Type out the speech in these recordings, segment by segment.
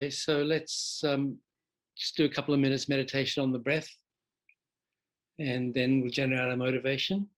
So let's just do a couple of minutes meditation on the breath, and then we'll generate our motivation.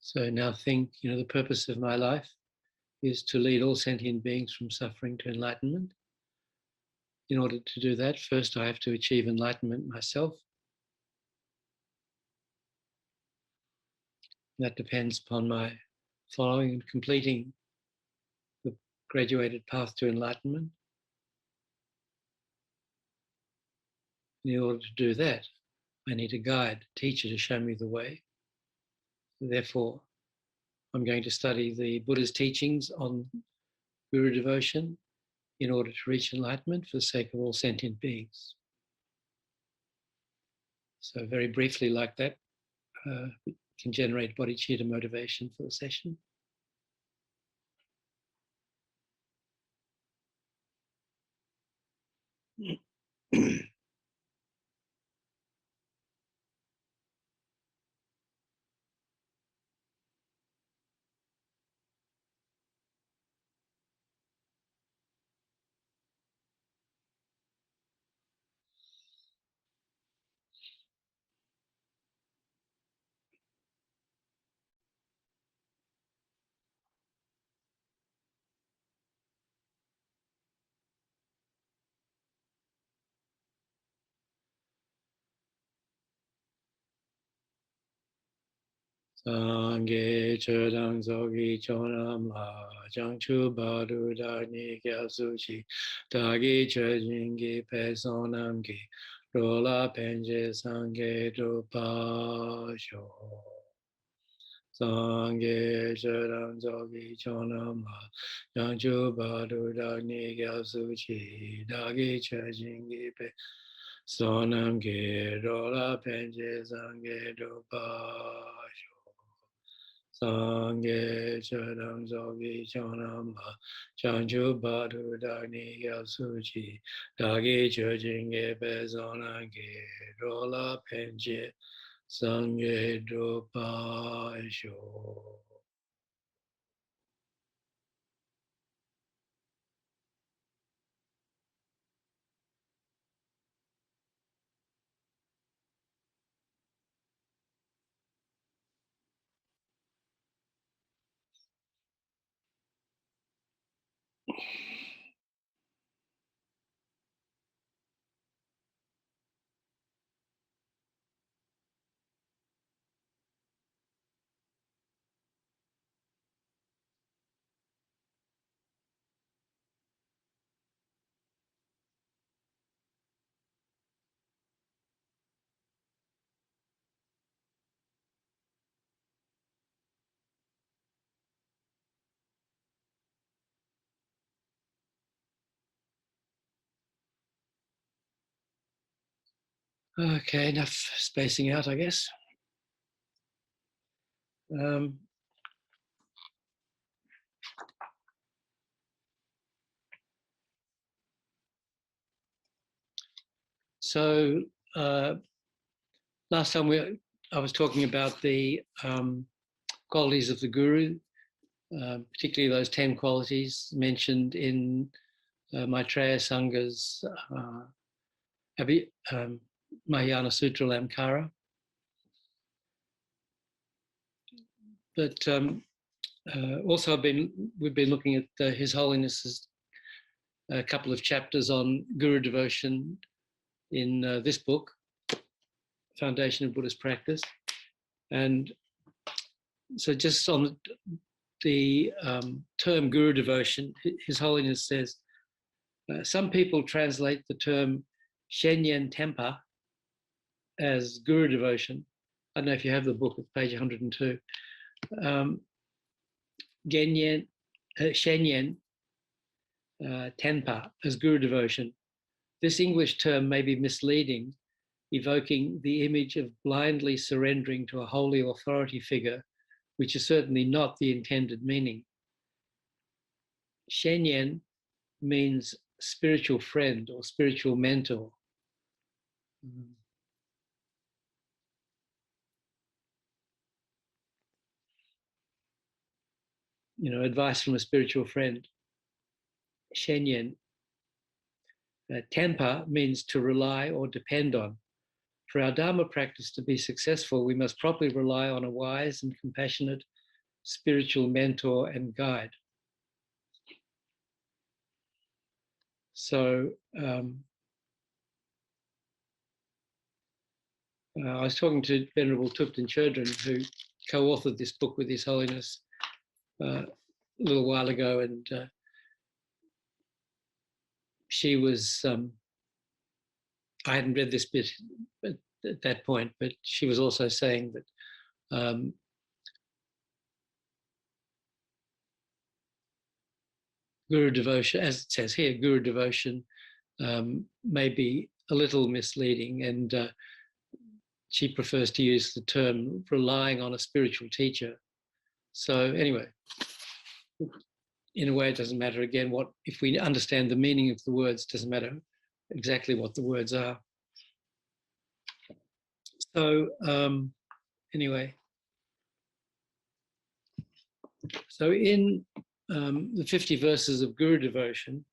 So now think, the purpose of my life is to lead all sentient beings from suffering to enlightenment. In order to do that, first I have to achieve enlightenment myself. That depends upon my following and completing the graduated path to enlightenment. In order to do that, I need a guide, a teacher to show me the way. Therefore, I'm going to study the Buddha's teachings on Guru devotion in order to reach enlightenment for the sake of all sentient beings. So very briefly like that, we can generate bodhicitta motivation for the session. Sangye Chodang Zogi Chonam La Jangchu Badu Dagni Gyatsuchi Dagi Chojingi Pesonamgi Rola Penje Sangye Drupa Sho Sangye Chodang Zogi Chonam La Jangchu Badu Dagni Gyatsuchi Dagi Chojingi Pesonamgi Rola Penje Sangye Drupa Sho Sangye Chodam Zogi Chonam La Chanchu Badu Dagni Gyatsuchi Dagi Chojinge Bezonange Rola Penje Sangye Drupa Sho. Okay, enough spacing out, I guess. So last time I was talking about the qualities of the Guru, particularly those 10 qualities mentioned in Maitreya Sangha's Mahayana Sutra Lamkara. But also we've been looking at His Holiness's a couple of chapters on Guru devotion in this book, Foundation of Buddhist Practice. And so just on the term Guru devotion, His Holiness says, some people translate the term Shenyen Tempa as Guru devotion. I don't know if you have the book, it's page 102. Shenyen Tenpa as Guru devotion. This English term may be misleading, evoking the image of blindly surrendering to a holy authority figure, which is certainly not the intended meaning. Shenyen means spiritual friend or spiritual mentor. You know, advice from a spiritual friend. Shenyen. Tempa means to rely or depend on. For our Dharma practice to be successful, we must properly rely on a wise and compassionate spiritual mentor and guide. So I was talking to Venerable Thupten Chodron, who co-authored this book with His Holiness a little while ago, and she was, I hadn't read this bit at that point, but she was also saying that Guru devotion, as it says here, Guru devotion may be a little misleading, and she prefers to use the term relying on a spiritual teacher. So anyway, in a way, it doesn't matter again what, if we understand the meaning of the words, it doesn't matter exactly what the words are. So anyway, so in the 50 verses of Guru devotion,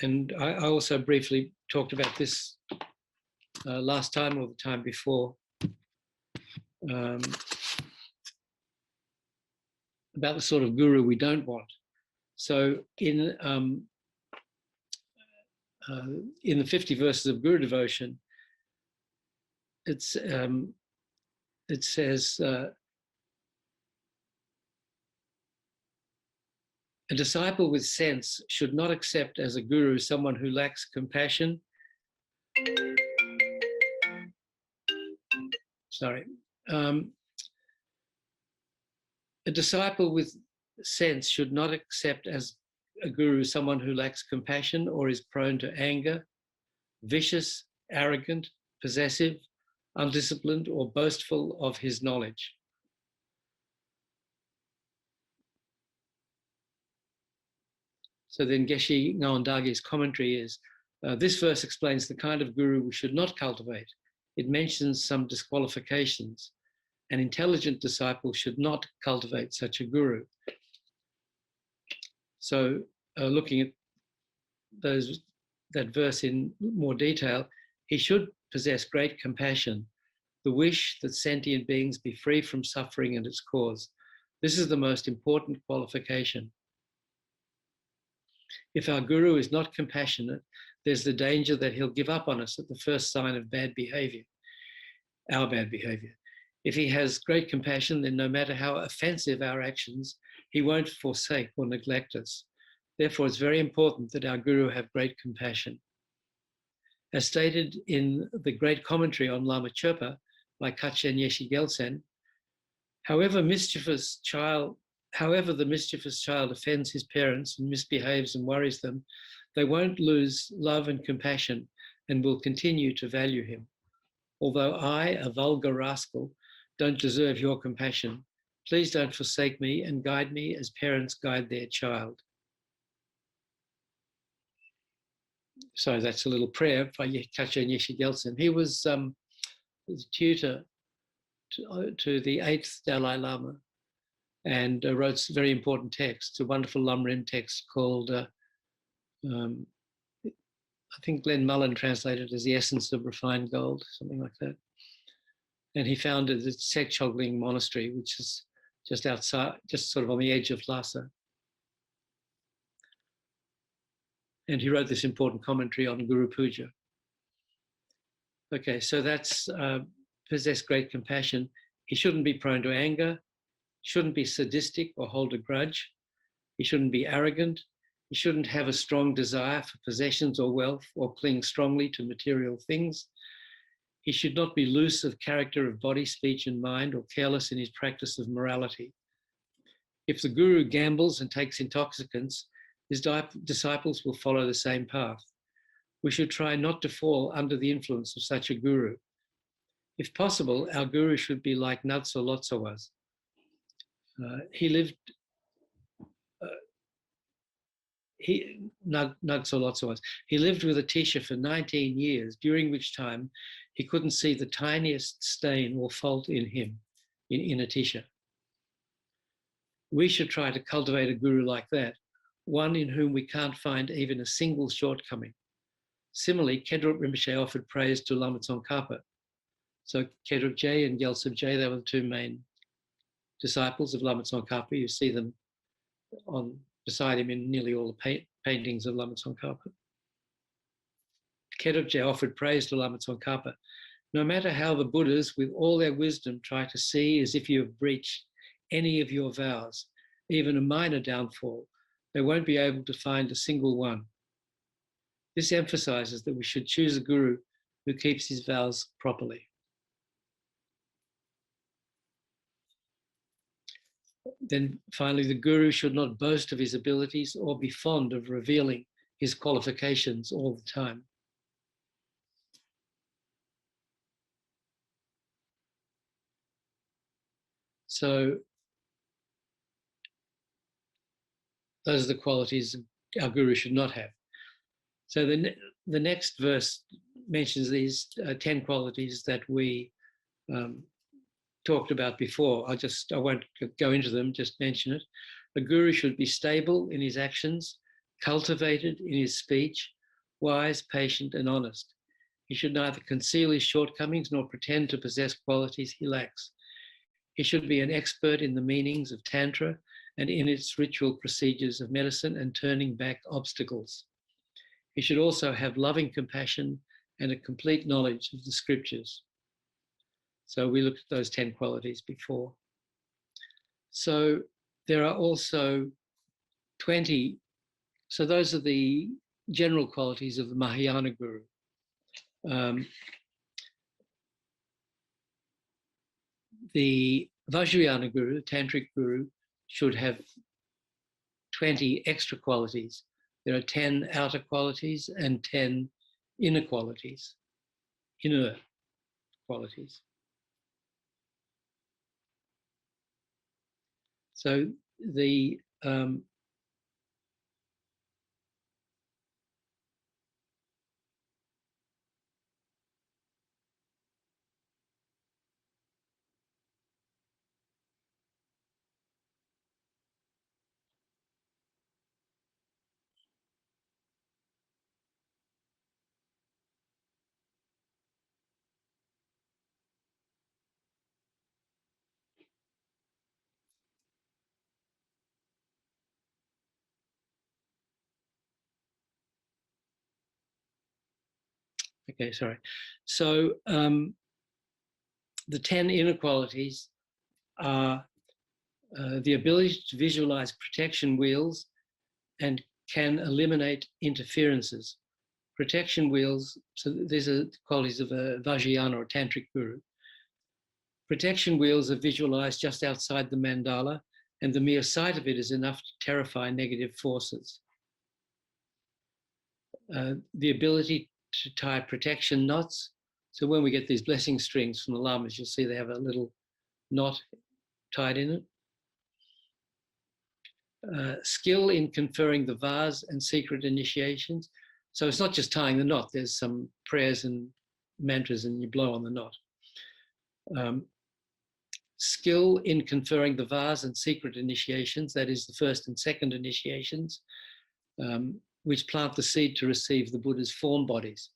and I also briefly talked about this last time or the time before, about the sort of guru we don't want. So in in the 50 verses of Guru Devotion, it says, a disciple with sense should not accept as a guru someone who lacks compassion. A disciple with sense should not accept as a guru someone who lacks compassion or is prone to anger, vicious, arrogant, possessive, undisciplined, or boastful of his knowledge. So then Geshe Ngawandagi's commentary is, this verse explains the kind of guru we should not cultivate. It mentions some disqualifications. An intelligent disciple should not cultivate such a guru. So looking at that verse in more detail, he should possess great compassion, the wish that sentient beings be free from suffering and its cause. This is the most important qualification. If our guru is not compassionate, there's the danger that he'll give up on us at the first sign of bad behavior, our bad behavior. If he has great compassion, then no matter how offensive our actions, he won't forsake or neglect us. Therefore, it's very important that our guru have great compassion. As stated in the great commentary on Lama Chöpa by Katchen Yeshe Gelsen, however the mischievous child offends his parents and misbehaves and worries them, they won't lose love and compassion and will continue to value him. Although I, a vulgar rascal, don't deserve your compassion, please don't forsake me and guide me as parents guide their child. So that's a little prayer by Katchen Yeshe Gelsen. He was the tutor to the 8th Dalai Lama and wrote very important texts, a wonderful Lamrim text called, I think Glenn Mullen translated as The Essence of Refined Gold, something like that. And he founded the Sekchogling Monastery, which is just outside, just sort of on the edge of Lhasa. And he wrote this important commentary on Guru Puja. Okay, so that's possess great compassion. He shouldn't be prone to anger, shouldn't be sadistic or hold a grudge. He shouldn't be arrogant. He shouldn't have a strong desire for possessions or wealth or cling strongly to material things. He should not be loose of character of body, speech, and mind, or careless in his practice of morality. If the guru gambles and takes intoxicants, his disciples will follow the same path. We should try not to fall under the influence of such a guru. If possible, our guru should be like Natso Lotso was. He lived with a teacher for 19 years, during which time he couldn't see the tiniest stain or fault in him, in a teacher. We should try to cultivate a guru like that, one in whom we can't find even a single shortcoming. Similarly, Kedrup Rinpoche offered praise to Lama Tsongkhapa. So Kedrup J and Gyaltsab J, they were the two main disciples of Lama Tsongkhapa. You see them beside him in nearly all the paintings of Lama Tsongkhapa. Kedrup J offered praise to Lama Tsongkhapa. No matter how the Buddhas, with all their wisdom, try to see as if you have breached any of your vows, even a minor downfall, they won't be able to find a single one. This emphasizes that we should choose a guru who keeps his vows properly. Then finally, the guru should not boast of his abilities or be fond of revealing his qualifications all the time. So those are the qualities our guru should not have. So the next verse mentions these 10 qualities that we talked about before. I won't go into them, just mention it. A guru should be stable in his actions, cultivated in his speech, wise, patient, and honest. He should neither conceal his shortcomings nor pretend to possess qualities he lacks. He should be an expert in the meanings of Tantra and in its ritual procedures of medicine and turning back obstacles. He should also have loving compassion and a complete knowledge of the scriptures. So we looked at those 10 qualities before. So there are also 20. So those are the general qualities of the Mahayana Guru. The Vajrayana Guru, the Tantric Guru, should have 20 extra qualities. There are 10 outer qualities and 10 inner qualities. So the okay, sorry. So the 10 inner qualities are the ability to visualize protection wheels and can eliminate interferences. Protection wheels, so these are qualities of a Vajrayana or Tantric Guru. Protection wheels are visualized just outside the mandala, and the mere sight of it is enough to terrify negative forces. The ability to tie protection knots. So when we get these blessing strings from the lamas, you'll see they have a little knot tied in it. Skill in conferring the vase and secret initiations. So it's not just tying the knot, there's some prayers and mantras and you blow on the knot. Skill in conferring the vase and secret initiations, that is the first and second initiations, which plant the seed to receive the Buddha's form bodies.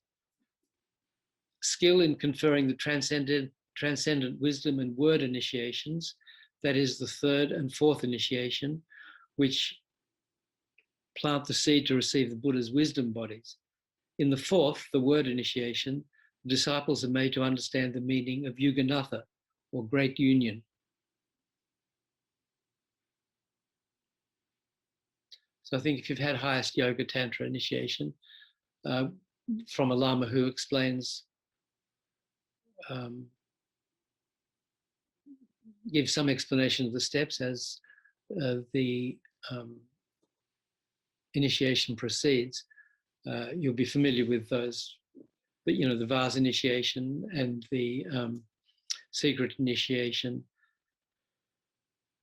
Skill in conferring the transcendent wisdom and word initiations, that is the third and fourth initiation, which plant the seed to receive the Buddha's wisdom bodies. In the fourth, the word initiation, the disciples are made to understand the meaning of Yuganatha, or great union. So I think if you've had highest yoga tantra initiation from a lama who explains, gives some explanation of the steps as the initiation proceeds, you'll be familiar with those, but you know, the vase initiation and the secret initiation,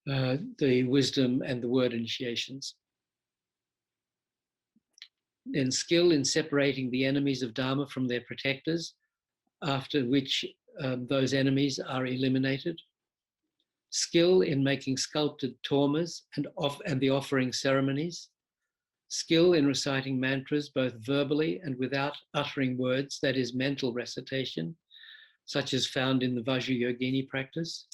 the wisdom and the word initiations. Then skill in separating the enemies of Dharma from their protectors, after which those enemies are eliminated. Skill in making sculpted tormas and the offering ceremonies. Skill in reciting mantras both verbally and without uttering words, that is mental recitation, such as found in the Vajrayogini practice.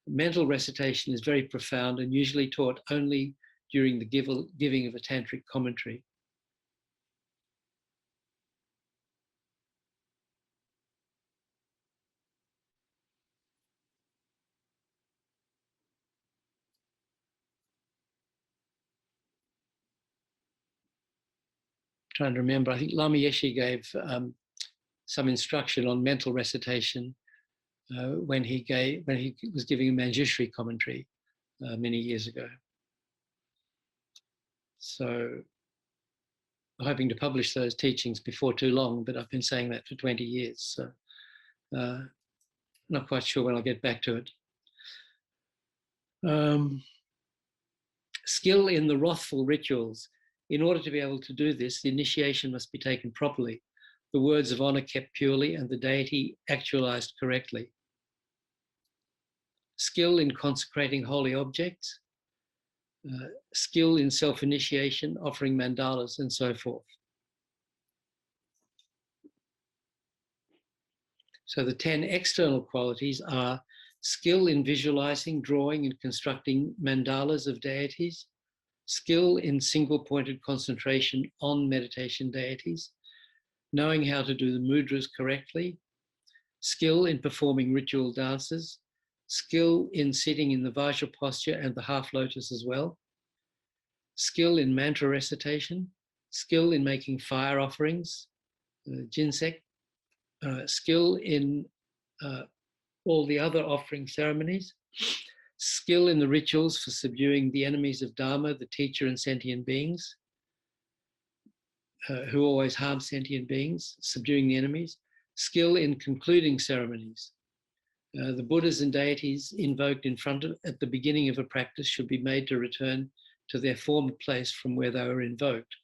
Mental recitation is very profound and usually taught only during the giving of a tantric commentary. Trying to remember, I think Lama Yeshe gave some instruction on mental recitation when he was giving a Manjushri commentary many years ago. So I'm hoping to publish those teachings before too long, but I've been saying that for 20 years. So not quite sure when I'll get back to it. Skill in the Wrothful rituals. In order to be able to do this, the initiation must be taken properly, the words of honor kept purely, and the deity actualized correctly. Skill in consecrating holy objects, skill in self-initiation, offering mandalas, and so forth. So the 10 external qualities are skill in visualizing, drawing, and constructing mandalas of deities, skill in single-pointed concentration on meditation deities, knowing how to do the mudras correctly, skill in performing ritual dances, skill in sitting in the Vajra posture and the half lotus as well, skill in mantra recitation, skill in making fire offerings, jinsek, skill in all the other offering ceremonies, skill in the rituals for subduing the enemies of Dharma, the teacher and sentient beings, who always harm sentient beings, subduing the enemies, skill in concluding ceremonies. The Buddhas and deities invoked at the beginning of a practice should be made to return to their former place from where they were invoked,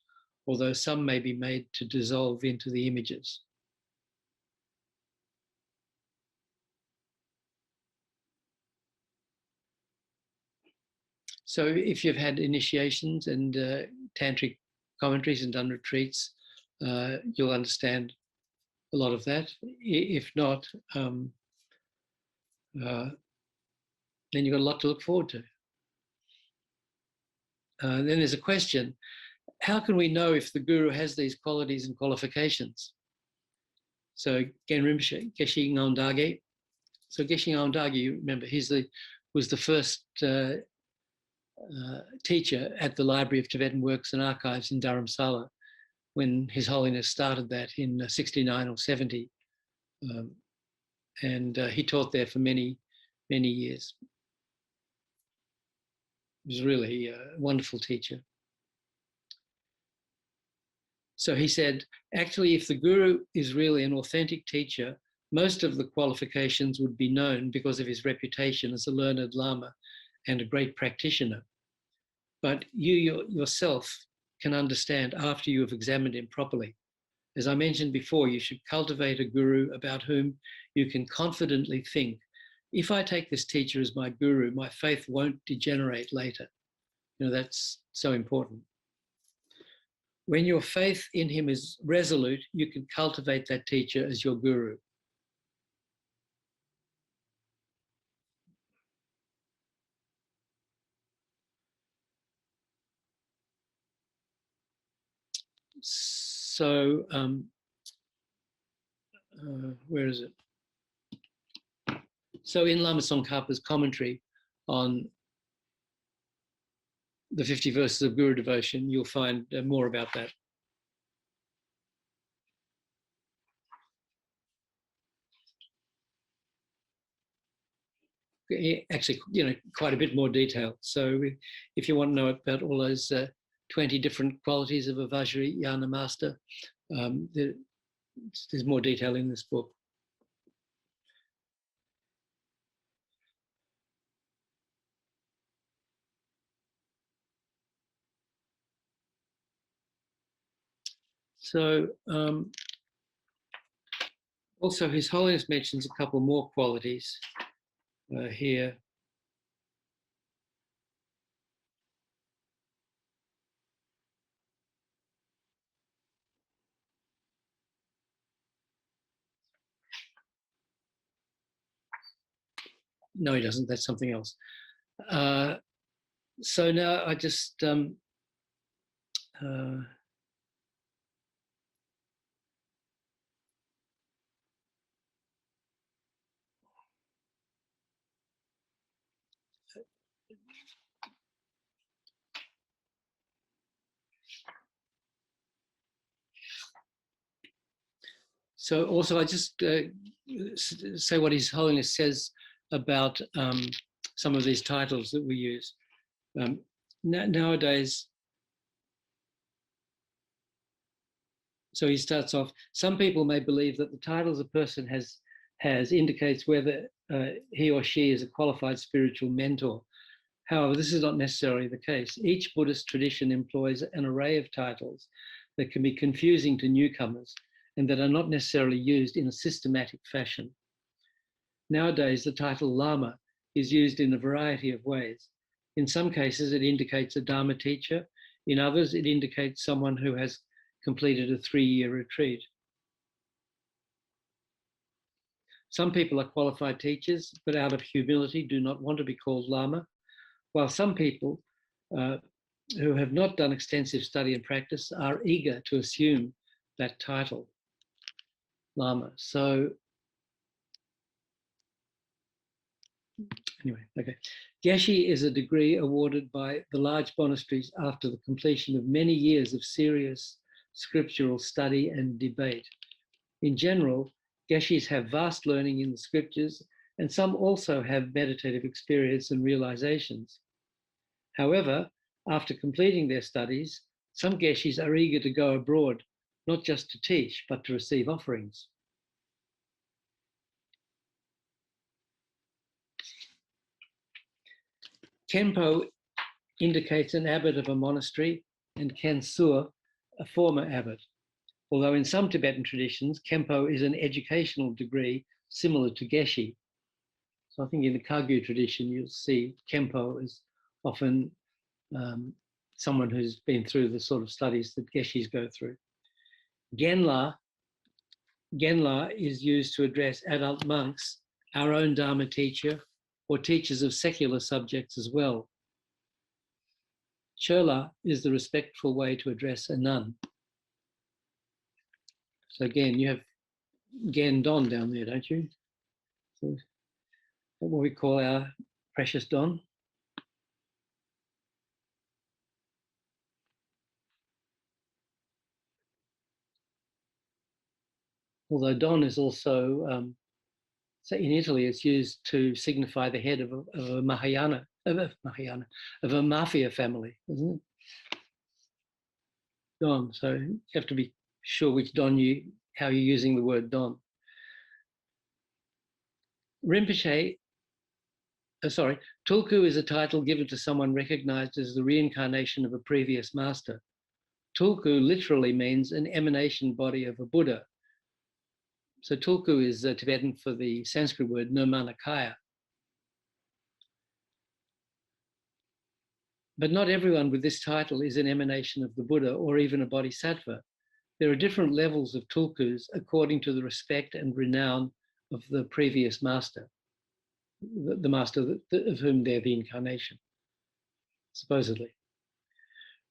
although some may be made to dissolve into the images. So if you've had initiations and tantric commentaries and done retreats, you'll understand a lot of that. If not, then you've got a lot to look forward to. Then there's a question: how can we know if the guru has these qualities and qualifications? So Gen Rinpoche, Geshe Ngondage. So Geshe Ngondage, you remember, was the first teacher at the Library of Tibetan Works and Archives in Dharamsala when His Holiness started that in 69 or 70. And he taught there for many, many years. He was really a wonderful teacher. So he said, actually, if the guru is really an authentic teacher, most of the qualifications would be known because of his reputation as a learned Lama and a great practitioner. But you yourself can understand after you have examined him properly. As I mentioned before, you should cultivate a guru about whom you can confidently think, if I take this teacher as my guru, my faith won't degenerate later. You know, that's so important. When your faith in him is resolute, you can cultivate that teacher as your guru. So, where is it? So in Lama Tsongkhapa's commentary on the 50 verses of Guru devotion, you'll find more about that. Actually, quite a bit more detail. So if you want to know about all those 20 different qualities of a Vajrayana master, there's more detail in this book. So also His Holiness mentions a couple more qualities here. No, he doesn't. That's something else. So now I just so also I just say what His Holiness says about some of these titles that we use. Nowadays, so he starts off, some people may believe that the titles a person has indicates whether he or she is a qualified spiritual mentor. However, this is not necessarily the case. Each Buddhist tradition employs an array of titles that can be confusing to newcomers and that are not necessarily used in a systematic fashion. Nowadays, the title Lama is used in a variety of ways. In some cases, it indicates a Dharma teacher. In others, it indicates someone who has completed a 3-year retreat. Some people are qualified teachers, but out of humility do not want to be called Lama, while some people who have not done extensive study and practice are eager to assume that title, Lama. So anyway, okay. Geshe is a degree awarded by the large monasteries after the completion of many years of serious scriptural study and debate. In general, Geshis have vast learning in the scriptures, and some also have meditative experience and realizations. However, after completing their studies, some Geshis are eager to go abroad, not just to teach, but to receive offerings. Khenpo indicates an abbot of a monastery, and Kensur, a former abbot. Although in some Tibetan traditions, Khenpo is an educational degree similar to Geshe. So I think in the Kagyu tradition, you'll see Khenpo is often someone who's been through the sort of studies that Geshis go through. Genla is used to address adult monks, our own Dharma teacher, or teachers of secular subjects as well. Chola is the respectful way to address a nun. So again, you have Gen Don down there, don't you? So what we call our precious Don. Although Don is also, so in Italy, it's used to signify the head of a mafia family, isn't it? Don. So you have to be sure which Don how you're using the word Don. Tulku is a title given to someone recognized as the reincarnation of a previous master. Tulku literally means an emanation body of a Buddha. So Tulku is Tibetan for the Sanskrit word Nirmanakaya. But not everyone with this title is an emanation of the Buddha or even a bodhisattva. There are different levels of Tulkus according to the respect and renown of the previous master, the master of whom they're the incarnation, supposedly.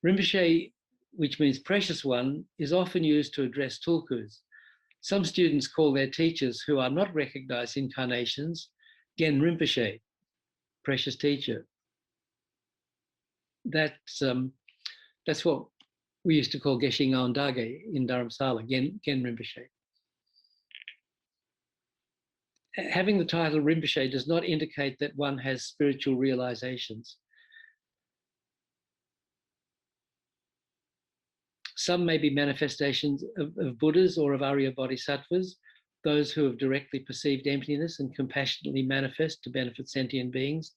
Rinpoche, which means precious one, is often used to address Tulkus. Some students call their teachers who are not recognized incarnations Gen Rinpoche, precious teacher. That's what we used to call Geshe Ngaon Dage in Dharamsala, Gen Rinpoche. Having the title Rinpoche does not indicate that one has spiritual realizations. Some may be manifestations of Buddhas or of Arya Bodhisattvas, those who have directly perceived emptiness and compassionately manifest to benefit sentient beings.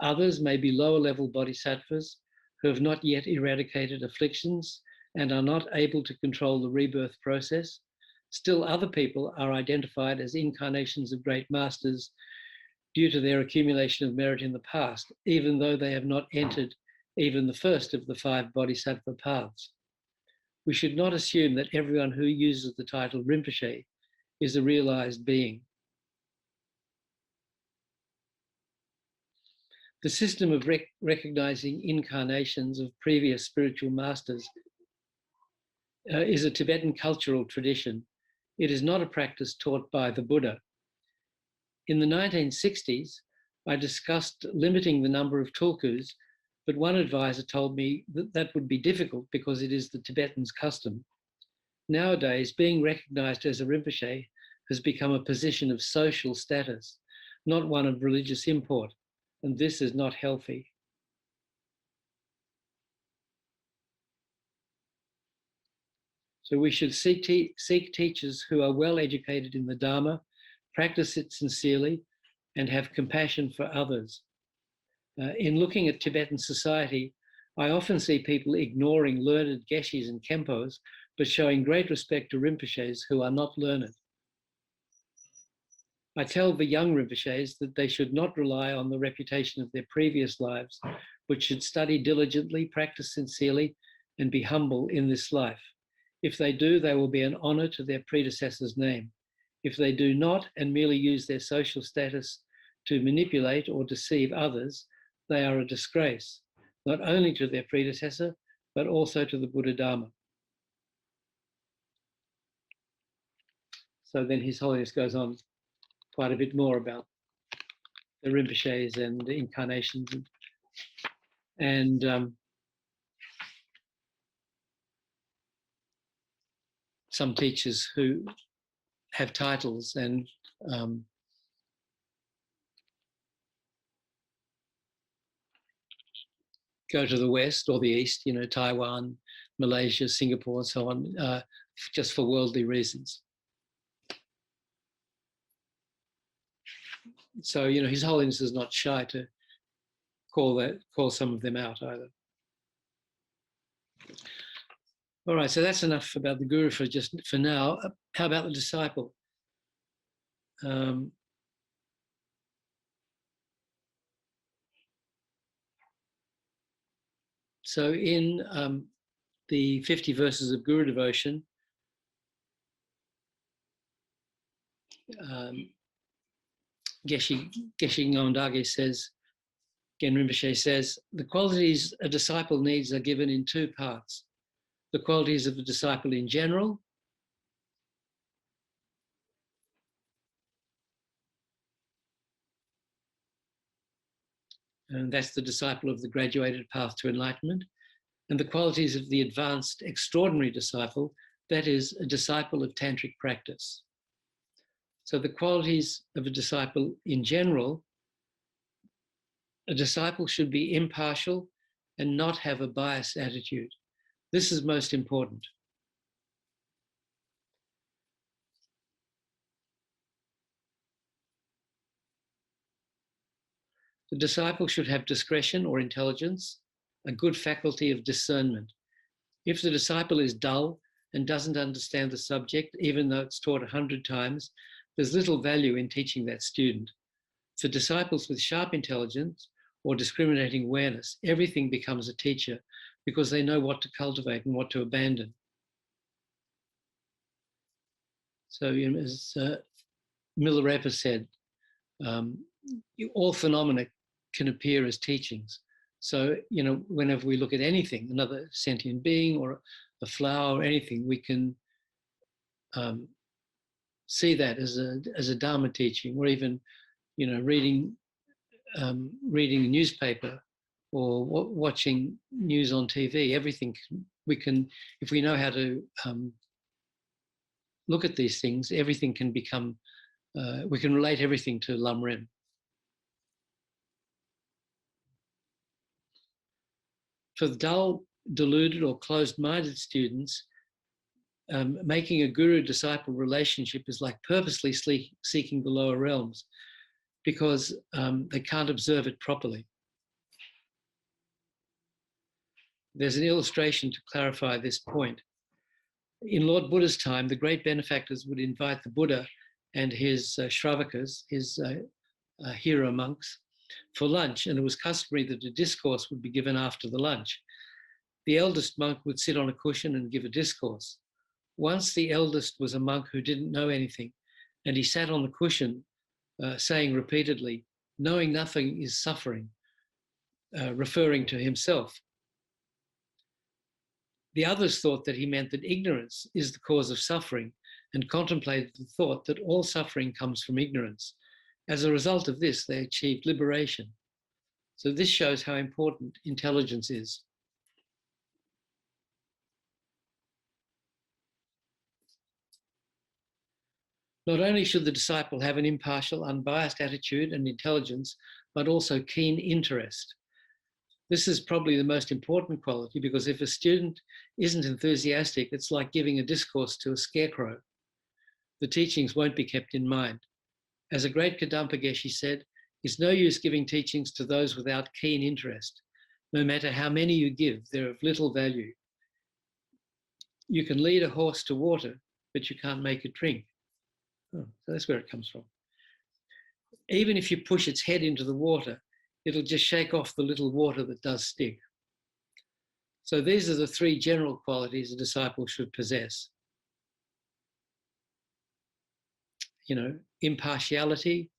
Others may be lower level Bodhisattvas who have not yet eradicated afflictions and are not able to control the rebirth process. Still, other people are identified as incarnations of great masters due to their accumulation of merit in the past, even though they have not entered even the first of the 5 Bodhisattva paths. We should not assume that everyone who uses the title Rinpoche is a realized being. The system of recognizing incarnations of previous spiritual masters is a Tibetan cultural tradition. It is not a practice taught by the Buddha. In the 1960s, I discussed limiting the number of tulkus, but one advisor told me that that would be difficult because it is the Tibetans' custom. Nowadays, being recognized as a Rinpoche has become a position of social status, not one of religious import, and this is not healthy. So we should seek teachers who are well educated in the Dharma, practice it sincerely, and have compassion for others. In looking at Tibetan society, I often see people ignoring learned Geshis and Khenpos, but showing great respect to Rinpoches who are not learned. I tell the young Rinpoches that they should not rely on the reputation of their previous lives, but should study diligently, practice sincerely, and be humble in this life. If they do, they will be an honor to their predecessor's name. If they do not and merely use their social status to manipulate or deceive others, they are a disgrace. not only to their predecessor, but also to the Buddha Dharma. So then His Holiness goes on quite a bit more about the Rinpoches and the incarnations and some teachers who have titles and go to the West or the East, Taiwan, Malaysia, Singapore, and so on, just for worldly reasons. So, His Holiness is not shy to call some of them out either. All right, so that's enough about the Guru for now. How about the disciple? So in the 50 verses of Guru devotion, Geshe Ngawandage says, Gen Rinpoche says, the qualities a disciple needs are given in two parts. The qualities of a disciple in general, and that's the disciple of the graduated path to enlightenment, and the qualities of the advanced extraordinary disciple, that is a disciple of tantric practice. So the qualities of a disciple in general, a disciple should be impartial and not have a biased attitude. This is most important. The disciple should have discretion or intelligence, a good faculty of discernment. If the disciple is dull and doesn't understand the subject, even though it's taught 100 times, there's little value in teaching that student. For disciples with sharp intelligence or discriminating awareness, everything becomes a teacher because they know what to cultivate and what to abandon. So, as Milarepa said, all phenomena can appear as teachings. So, whenever we look at anything, another sentient being or a flower or anything, we can see that as a Dharma teaching, or even, reading a newspaper or watching news on TV. Everything we can, if we know how to look at these things, everything can become, we can relate everything to Lam Rim. For the dull, deluded, or closed-minded students, making a guru-disciple relationship is like purposely seeking the lower realms because they can't observe it properly. There's an illustration to clarify this point. In Lord Buddha's time, the great benefactors would invite the Buddha and his Shravakas, his hero monks, for lunch, and it was customary that a discourse would be given after the lunch. The eldest monk would sit on a cushion and give a discourse. Once the eldest was a monk who didn't know anything, and he sat on the cushion saying repeatedly, knowing nothing is suffering, referring to himself. The others thought that he meant that ignorance is the cause of suffering and contemplated the thought that all suffering comes from ignorance. As a result of this, they achieved liberation. So this shows how important intelligence is. Not only should the disciple have an impartial, unbiased attitude and intelligence, but also keen interest. This is probably the most important quality because if a student isn't enthusiastic, it's like giving a discourse to a scarecrow. The teachings won't be kept in mind. As a great Kadampa Geshe said, it's no use giving teachings to those without keen interest. No matter how many you give, they're of little value. You can lead a horse to water, but you can't make it drink. Oh, so that's where it comes from. Even if you push its head into the water, it'll just shake off the little water that does stick. So these are the three general qualities a disciple should possess. Impartiality,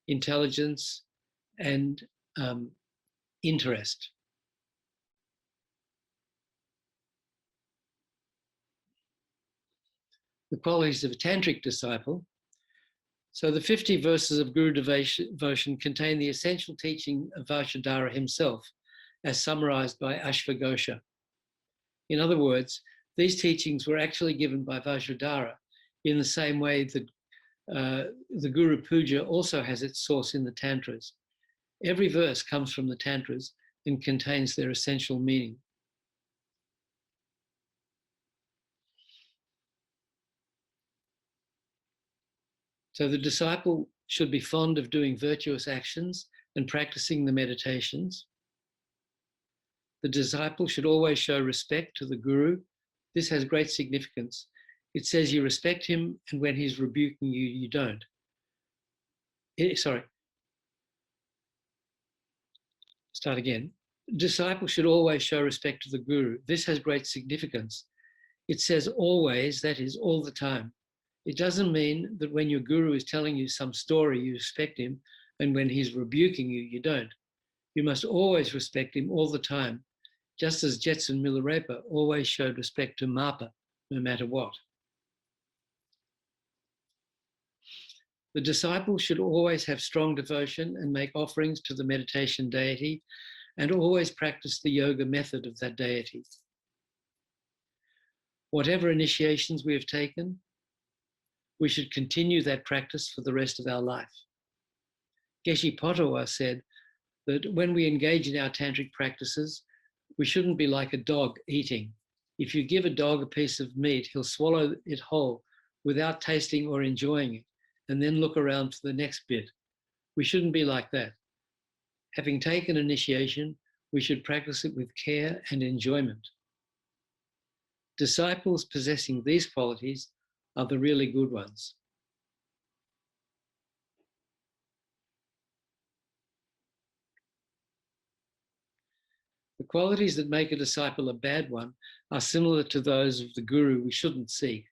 intelligence, and interest. the qualities of a tantric disciple. So the 50 verses of Guru Devotion contain the essential teaching of Vajradhara himself, as summarized by Ashvaghosha. In other words, these teachings were actually given by Vajradhara in the same way that the Guru Puja also has its source in the Tantras. Every verse comes from the Tantras and contains their essential meaning. So the disciple should be fond of doing virtuous actions and practicing the meditations. The disciple should always show respect to the Guru. This has great significance. It says you respect him, and when he's rebuking you, you don't. Start again. Disciple should always show respect to the Guru. This has great significance. It says always, that is all the time. It doesn't mean that when your Guru is telling you some story, you respect him, and when he's rebuking you, you don't. You must always respect him all the time, just as Jetsun Milarepa always showed respect to Mapa, no matter what. The disciple should always have strong devotion and make offerings to the meditation deity, and always practice the yoga method of that deity. Whatever initiations we have taken, we should continue that practice for the rest of our life. Geshe Potawa said that when we engage in our tantric practices, we shouldn't be like a dog eating. If you give a dog a piece of meat, he'll swallow it whole without tasting or enjoying it, and then look around for the next bit. We shouldn't be like that. Having taken initiation, we should practice it with care and enjoyment. Disciples possessing these qualities are the really good ones. The qualities that make a disciple a bad one are similar to those of the Guru we shouldn't seek.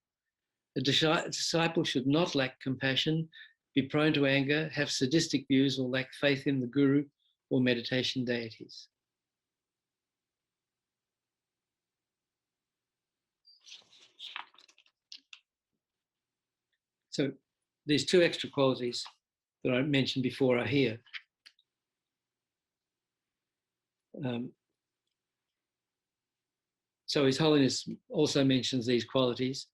A disciple should not lack compassion, be prone to anger, have sadistic views, or lack faith in the Guru or meditation deities. So these two extra qualities that I mentioned before are here. So His Holiness also mentions these qualities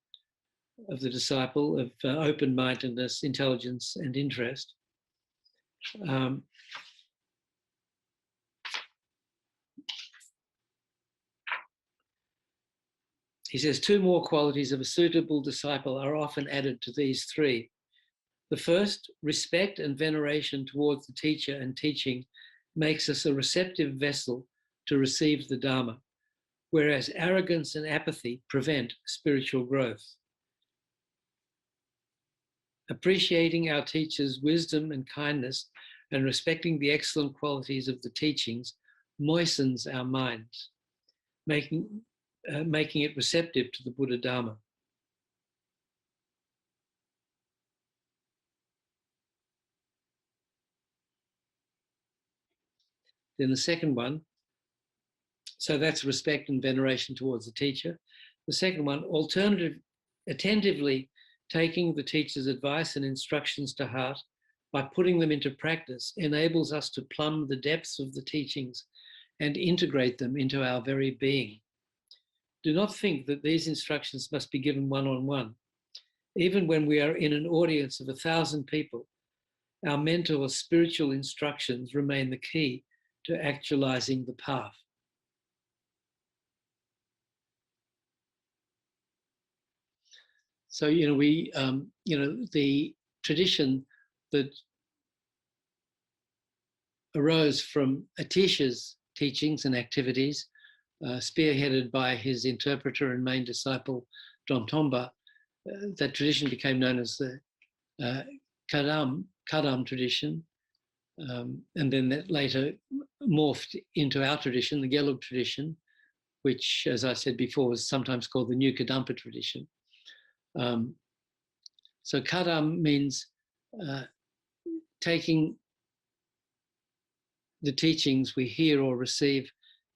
of the disciple of open-mindedness, intelligence, and interest. He says two more qualities of a suitable disciple are often added to these three. The first, respect and veneration towards the teacher and teaching, makes us a receptive vessel to receive the Dharma, whereas arrogance and apathy prevent spiritual growth. Appreciating our teacher's wisdom and kindness and respecting the excellent qualities of the teachings moistens our minds, making it receptive to the Buddha Dharma. Then the second one, so that's respect and veneration towards the teacher. The second one, attentively taking the teacher's advice and instructions to heart by putting them into practice enables us to plumb the depths of the teachings and integrate them into our very being. Do not think that these instructions must be given one-on-one. Even when we are in an audience of 1,000 people, our mentor's spiritual instructions remain the key to actualizing the path. So, the tradition that arose from Atisha's teachings and activities, spearheaded by his interpreter and main disciple, Don Tomba, that tradition became known as the Kadam tradition, and then that later morphed into our tradition, the Gelug tradition, which, as I said before, was sometimes called the New Kadampa tradition. So Kadam means taking the teachings we hear or receive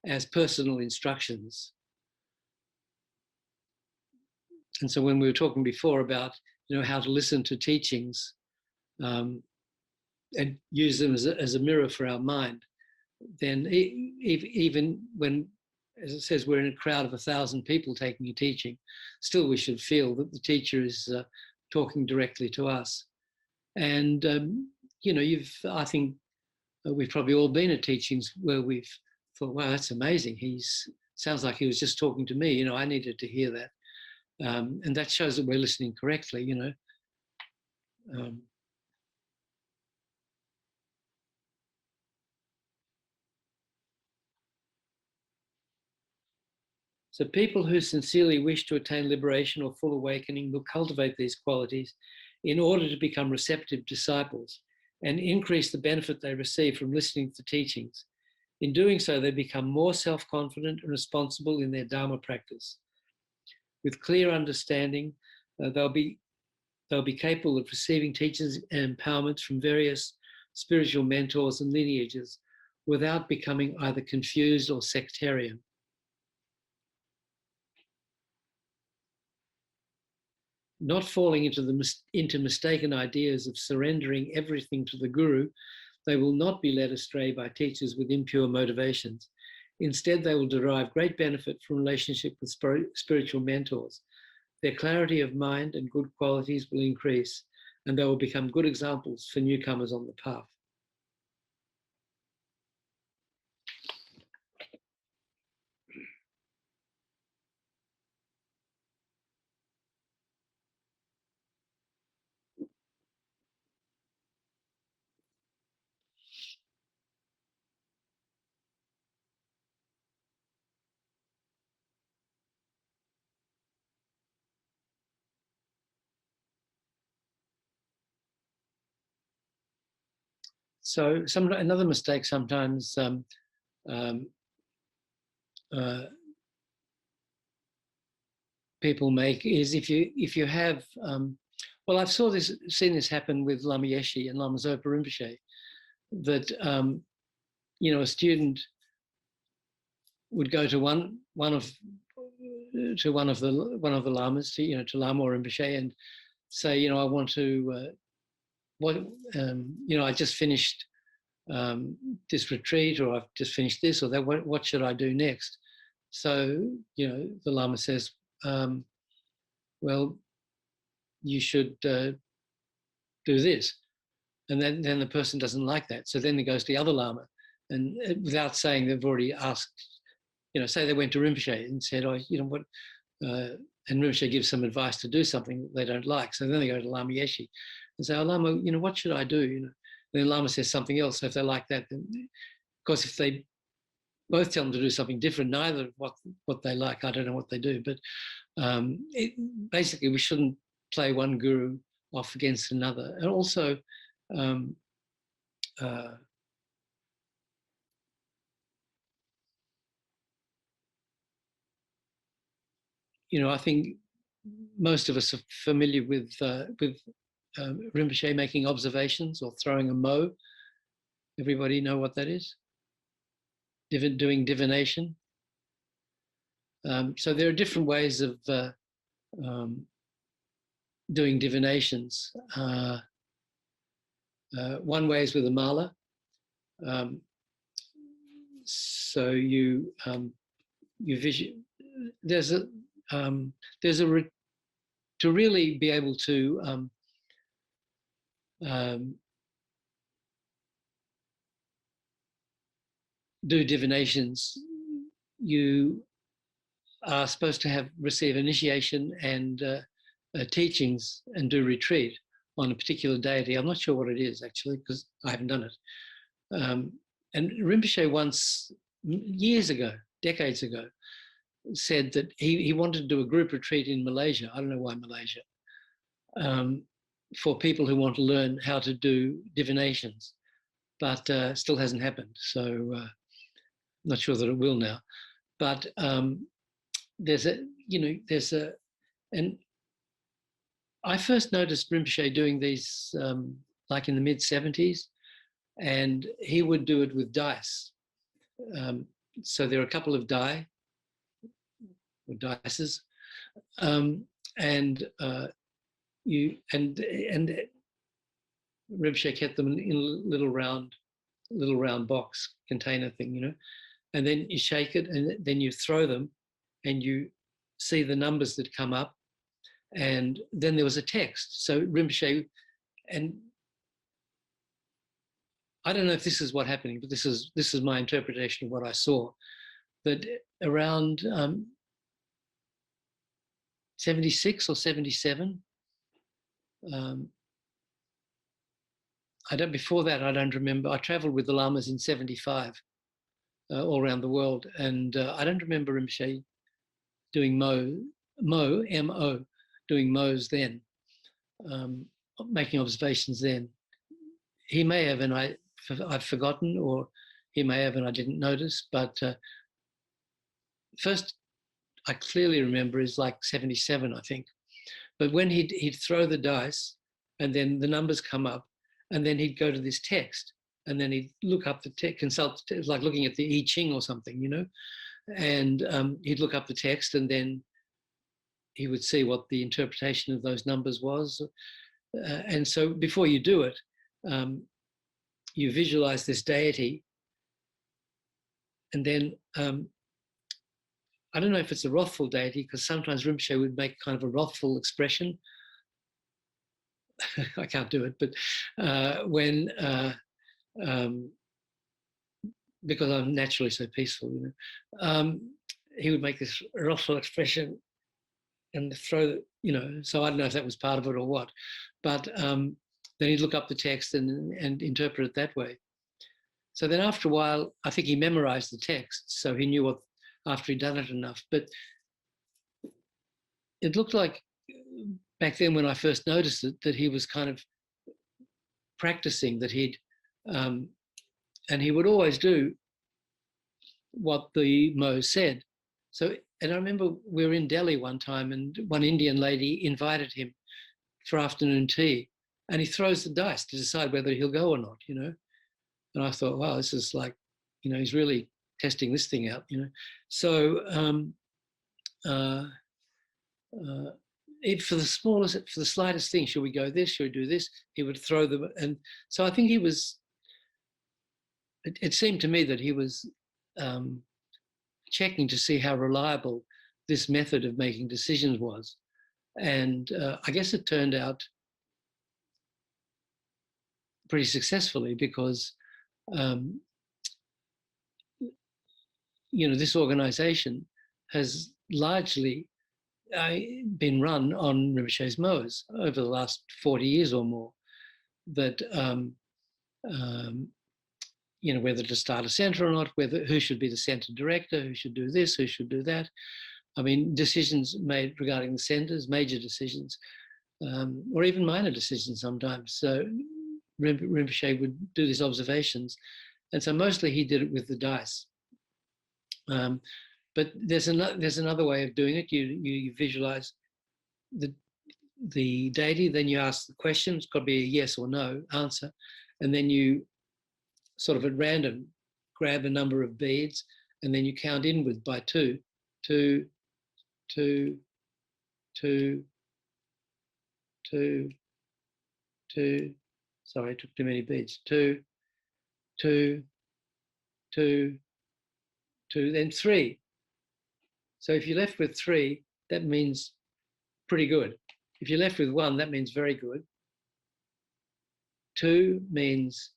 as personal instructions. And so when we were talking before about, how to listen to teachings and use them as a mirror for our mind, then even when, as it says, we're in a crowd of 1,000 people taking a teaching, still we should feel that the teacher is talking directly to us. And, I think we've probably all been at teachings where we've thought, wow, that's amazing. Sounds like he was just talking to me. I needed to hear that. And that shows that we're listening correctly, So people who sincerely wish to attain liberation or full awakening will cultivate these qualities in order to become receptive disciples and increase the benefit they receive from listening to teachings. In doing so, they become more self-confident and responsible in their Dharma practice. With clear understanding, they'll be capable of receiving teachings and empowerments from various spiritual mentors and lineages without becoming either confused or sectarian. Not falling into mistaken ideas of surrendering everything to the Guru, they will not be led astray by teachers with impure motivations. Instead, they will derive great benefit from relationship with spiritual mentors. Their clarity of mind and good qualities will increase, and they will become good examples for newcomers on the path. So another mistake sometimes people make is if you have well, I've seen this happen with Lama Yeshe and Lama Zopa Rinpoche, that a student would go to one of the lamas, to Lama or Rinpoche, and say, I want to I just finished this retreat, or I've just finished this or that. What should I do next? So the Lama says, well, you should do this, and then the person doesn't like that. So then it goes to the other Lama, and without saying, they've already asked. Say they went to Rinpoche and said, what, and Rinpoche gives some advice to do something that they don't like. So then they go to Lama Yeshe and say, oh, Lama, what should I do? And then Lama says something else. So if they like that, then, of course, if they both tell them to do something different, neither what they like, I don't know what they do. But basically, we shouldn't play one guru off against another. And also, I think most of us are familiar with Rinpoche making observations or throwing a mo. Everybody know what that is? Doing divination. So there are different ways of doing divinations. One way is with a mala. So you vision. There's a to really be able to do divinations, you are supposed to receive initiation and teachings and do retreat on a particular deity. I'm not sure what it is actually, because I haven't done it. And Rinpoche once, years ago, decades ago, said that he wanted to do a group retreat in Malaysia. I don't know why Malaysia, for people who want to learn how to do divinations, but still hasn't happened. So not sure that it will now. But and I first noticed Rinpoche doing these like in the mid-70s, and he would do it with dice. So there are a couple of die, or dices, and Rinpoche kept them in a little round box container thing, and then you shake it, and then you throw them, and you see the numbers that come up, and then there was a text. So Rinpoche, and I don't know if this is what's happening, but this is my interpretation of what I saw, that around 76 or 77, before that, I don't remember. I traveled with the Lamas in 75 all around the world, and I don't remember Rinpoche doing M-O, doing Mo's then, making observations then. He may have, and I've forgotten, or he may have and I didn't notice, but first I clearly remember is like 77, I think. But when he'd throw the dice, and then the numbers come up, and then he'd go to this text, and then he'd look up the text, consult, like looking at the I Ching or something, and he'd look up the text, and then he would see what the interpretation of those numbers was. And so before you do it, you visualize this deity, and then I don't know if it's a wrathful deity, because sometimes Rinpoche would make kind of a wrathful expression. I can't do it, but because I'm naturally so peaceful, he would make this wrathful expression and throw, so I don't know if that was part of it or what, but then he'd look up the text and interpret it that way. So then after a while, I think he memorized the text, so he knew what, after he'd done it enough. But it looked like back then when I first noticed it, that he was kind of practicing, that and he would always do what the Mo said. So, and I remember we were in Delhi one time, and one Indian lady invited him for afternoon tea, and he throws the dice to decide whether he'll go or not, And I thought, wow, this is like, he's really testing this thing out, So for the slightest thing, should we go this? Should we do this? He would throw them, and so I think he was. It seemed to me that he was checking to see how reliable this method of making decisions was, and I guess it turned out pretty successfully, because this organization has largely been run on Rinpoche's Mo's over the last 40 years or more. That whether to start a centre or not, who should be the centre director, who should do this, who should do that. I mean, decisions made regarding the centres, major decisions, or even minor decisions sometimes. So Rinpoche would do these observations, and so mostly he did it with the dice. But there's another way of doing it. You visualize the deity, then you ask the question. It's got to be a yes or no answer, and then you sort of at random grab a number of beads, and then you count inward by two. Sorry, I took too many beads. Two, then three. So if you're left with three, that means pretty good. If you're left with one, that means very good. Two means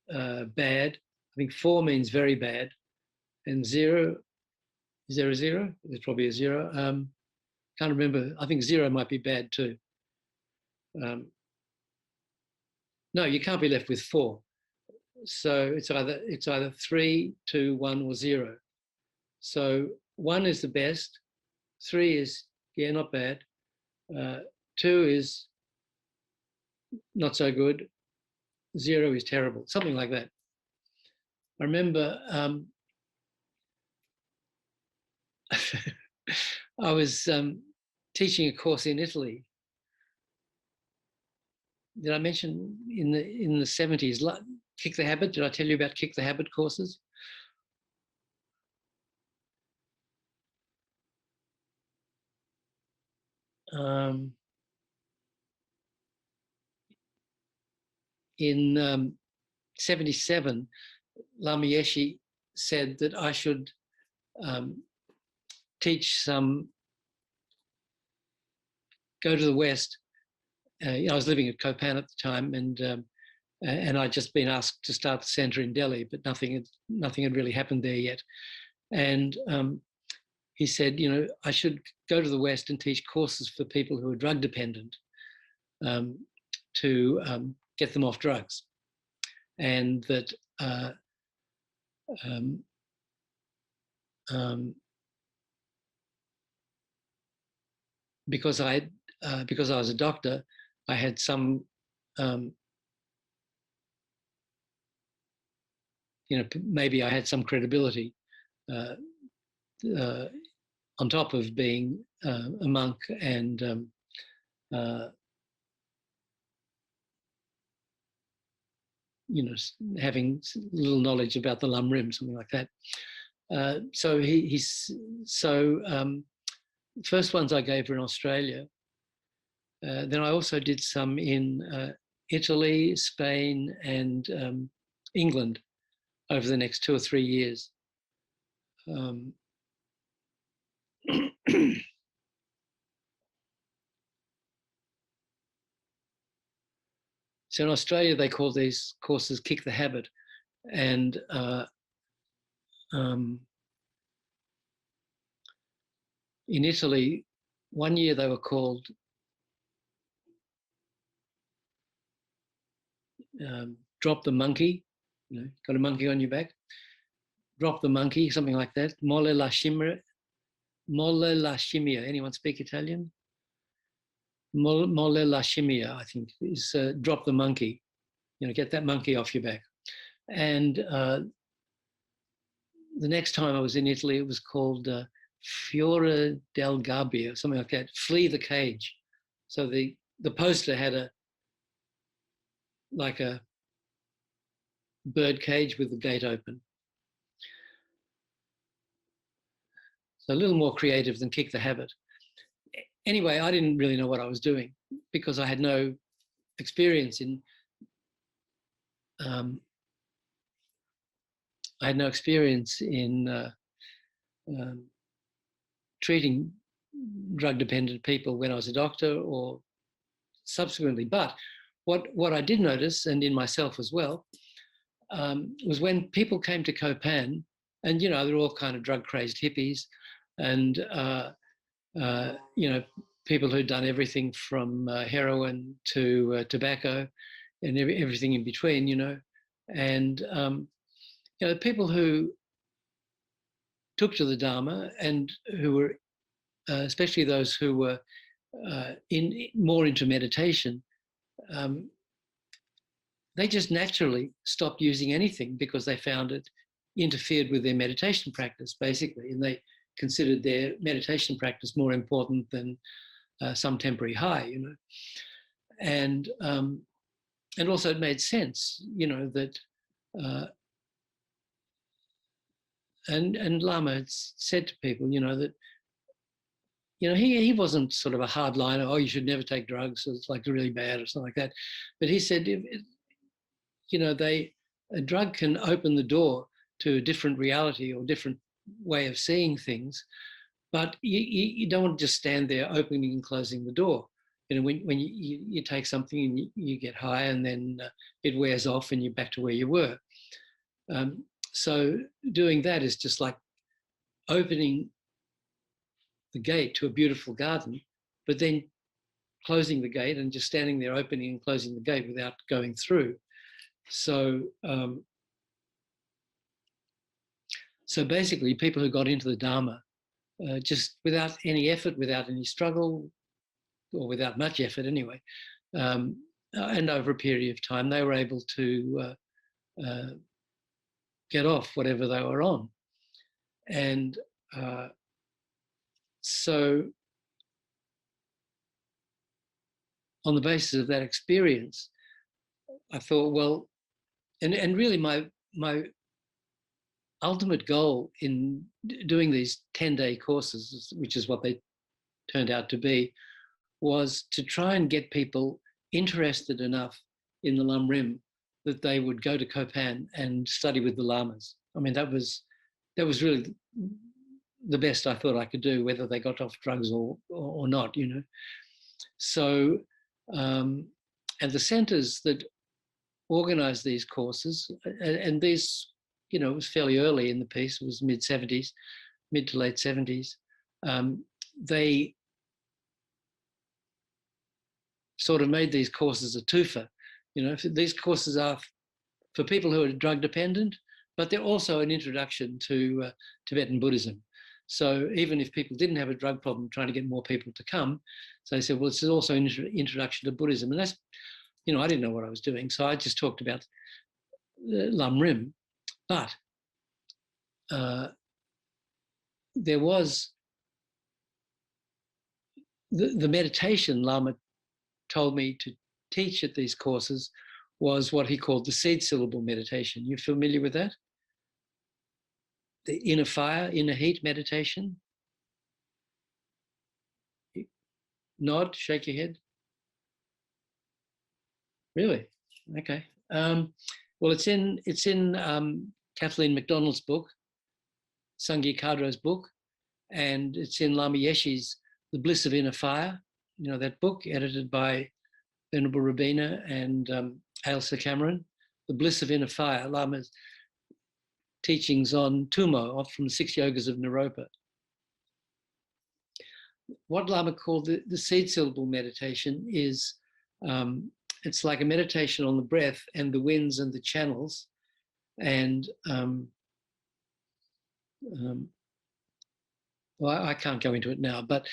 bad. I think four means very bad. And zero, is there a zero? There's probably a zero. Can't remember. I think zero might be bad too. No, you can't be left with four. So it's either 3, 2, 1, or 0. So 1 is the best. 3 is, not bad. 2 is not so good. 0 is terrible. Something like that. I remember I was teaching a course in Italy. Did I mention in the 70s, Kick the Habit? Did I tell you about Kick the Habit courses? in 77, Lama Yeshe said that I should teach go to the West. I was living at Kopan at the time, and I'd just been asked to start the centre in Delhi, but nothing had really happened there yet. And he said, I should go to the West and teach courses for people who are drug dependent to get them off drugs. And that because I was a doctor, I had some maybe I had some credibility on top of being a monk and having little knowledge about the Lam Rim, something like that. So first ones I gave were in Australia. Then I also did some in Italy, Spain, and England over the next 2 or 3 years. So in Australia, they call these courses Kick the Habit. And in Italy, one year they were called Drop the Monkey. Got a monkey on your back. Drop the Monkey, something like that. Molle la scimmia. Anyone speak Italian? Molle la scimmia, I think, is drop the monkey. Get that monkey off your back. And the next time I was in Italy, it was called Fiore del Gabbia, something like that. Flee the cage. So the poster had a bird cage with the gate open. So a little more creative than Kick the Habit. Anyway, I didn't really know what I was doing because I had no experience in treating drug-dependent people when I was a doctor or subsequently. But what I did notice, and in myself as well, was when people came to Kopan, and they're all kind of drug-crazed hippies, and people who'd done everything from heroin to tobacco and everything in between, and people who took to the Dharma and who were, especially those who were more into meditation, they just naturally stopped using anything because they found it interfered with their meditation practice, basically, and they considered their meditation practice more important than some temporary high, and also it made sense, that and Lama had said to people, that he wasn't sort of a hardliner. Oh, you should never take drugs. So it's really bad or something like that. But he said, a drug can open the door to a different reality or different way of seeing things, but you don't want to just stand there opening and closing the door. When you take something and you get high and then it wears off and you're back to where you were. So doing that is just like opening the gate to a beautiful garden, but then closing the gate and just standing there opening and closing the gate without going through. So basically people who got into the Dharma just without any effort, without any struggle, or without much effort anyway, and over a period of time, they were able to get off whatever they were on. And so on the basis of that experience, I thought, well, and really my ultimate goal in doing these 10-day courses, which is what they turned out to be, was to try and get people interested enough in the Lam Rim that they would go to Kopan and study with the lamas. I mean, that was really the best I thought I could do, whether they got off drugs or not, you know. So, and the centers that organized these courses, and these, you know, it was fairly early in the piece, it was mid to late 70s, they sort of made these courses a twofer. You know, these courses are for people who are drug dependent, but they're also an introduction to Tibetan Buddhism. So even if people didn't have a drug problem, trying to get more people to come, so they said, well, this is also an introduction to Buddhism. And that's, you know, I didn't know what I was doing. So I just talked about Lam Rim. But there was the meditation Lama told me to teach at these courses was what he called the seed syllable meditation. You familiar with that? The inner fire, inner heat meditation? Nod, shake your head. Really? Okay. Well, it's in Kathleen MacDonald's book, Sangye Kadro's book, and it's in Lama Yeshe's The Bliss of Inner Fire, you know, that book edited by Venerable Rabina and Ailsa Cameron. The Bliss of Inner Fire, Lama's teachings on Tumo from the 6 Yogas of Naropa. What Lama called the seed syllable meditation is, it's like a meditation on the breath and the winds and the channels. And well, I can't go into it now, but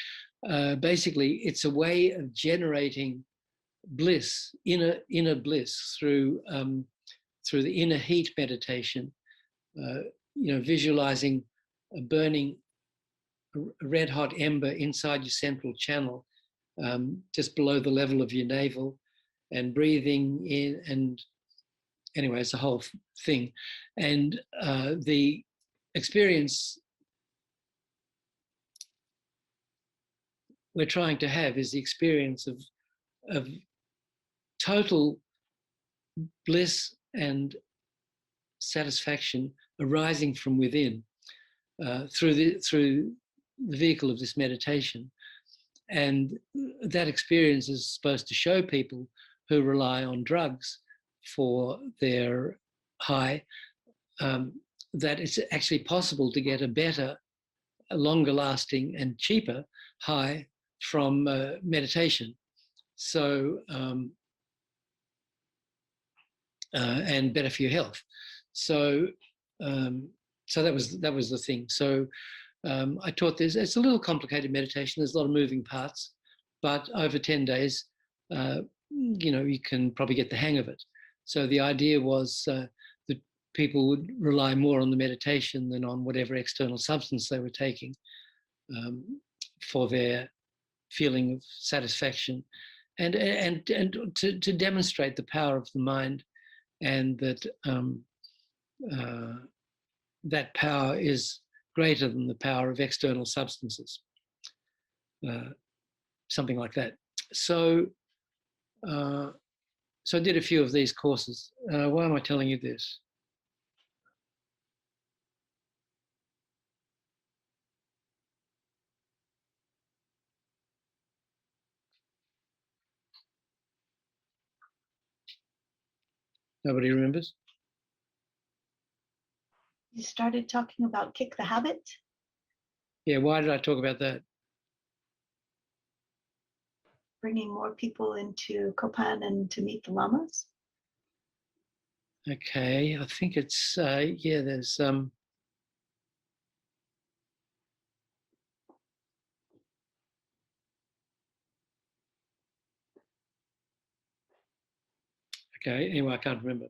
basically it's a way of generating bliss, inner bliss through the inner heat meditation. You know, visualizing a burning red hot ember inside your central channel, just below the level of your navel, and breathing in, and anyway, it's a whole thing. And the experience we're trying to have is the experience of total bliss and satisfaction arising from within through the vehicle of this meditation. And that experience is supposed to show people who rely on drugs for their high that it's actually possible to get a better, a longer lasting and cheaper high from meditation. So and better for your health. So so that was the thing. So I taught this. It's a little complicated meditation. There's a lot of moving parts, but over 10 days, you know, you can probably get the hang of it. So the idea was that people would rely more on the meditation than on whatever external substance they were taking for their feeling of satisfaction, and to demonstrate the power of the mind, and that that power is greater than the power of external substances, something like that. So, so I did a few of these courses. Why am I telling you this? Nobody remembers? You started talking about kick the habit. Yeah, why did I talk about that? Bringing more people into Kopan and to meet the lamas. Okay, I think it's, yeah, there's, okay, anyway, I can't remember.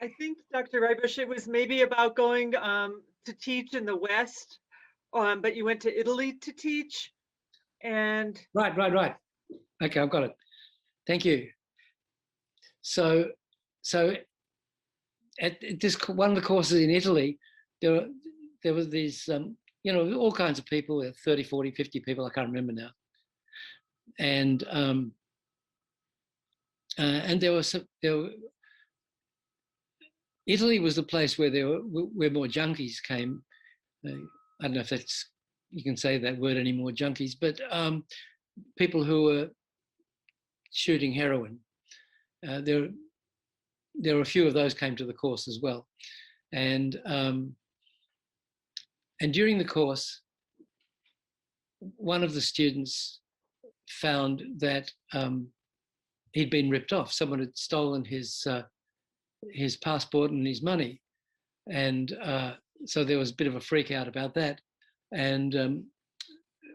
I think, Dr. Ribush, it was maybe about going to teach in the West, but you went to Italy to teach. And Right. Okay, I've got it. Thank you. So at this one of the courses in Italy, there were these all kinds of people, 30, 40, 50 people, I can't remember now. And Italy was the place where where more junkies came. I don't know if you can say that word anymore, junkies, but people who were shooting heroin. There were a few of those came to the course as well, and during the course, one of the students found that he'd been ripped off. Someone had stolen his passport and his money, and so there was a bit of a freak out about that. And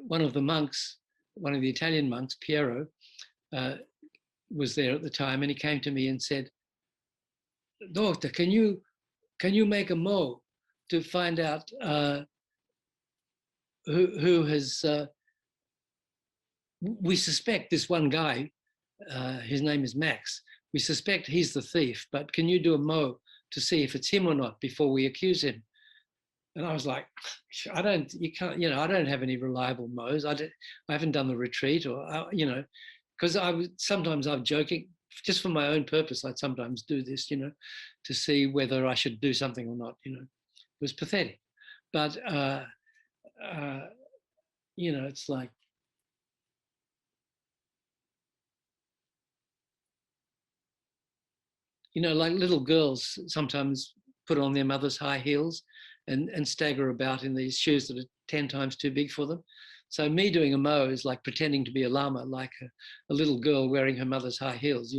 one of the monks, one of the Italian monks, Piero, was there at the time, and he came to me and said, "Doctor, can you make a mo to find out who has? We suspect this one guy. His name is Max. We suspect he's the thief, but can you do a mo to see if it's him or not before we accuse him?" And I was like, I don't have any reliable mo's. I haven't done the retreat, or because sometimes I'm joking, just for my own purpose. I'd sometimes do this, to see whether I should do something or not. It was pathetic, but it's like, like little girls sometimes put on their mother's high heels and stagger about in these shoes that are 10 times too big for them. So me doing a mo is like pretending to be a lama, like a little girl wearing her mother's high heels,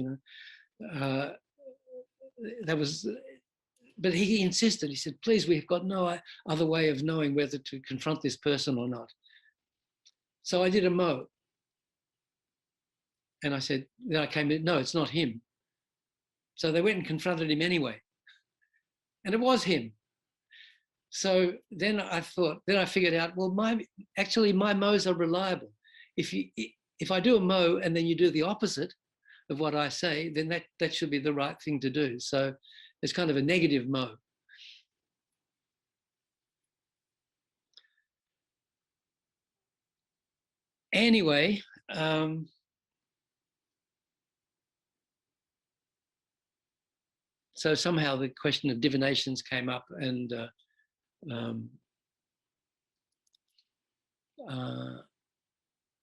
but he insisted. He said, "Please, we've got no other way of knowing whether to confront this person or not." So I did a mo. And I said, then I came to, no, it's not him. So they went and confronted him anyway. And it was him. So then I figured out, well, my mo's are reliable. If I do a mo and then you do the opposite of what I say, then that should be the right thing to do. So it's kind of a negative mo. Anyway, so somehow the question of divinations came up, and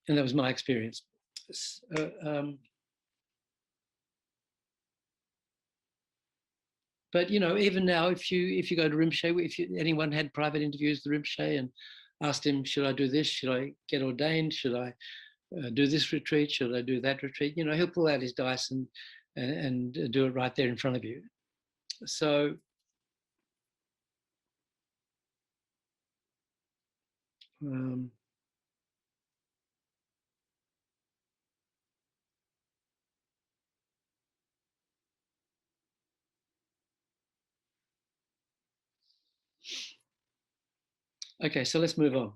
that was my experience. But even now, if you go to Rinpoche, if anyone had private interviews with Rinpoche and asked him, should I do this? Should I get ordained? Should I do this retreat? Should I do that retreat? He'll pull out his dice and do it right there in front of you. So okay, so let's move on.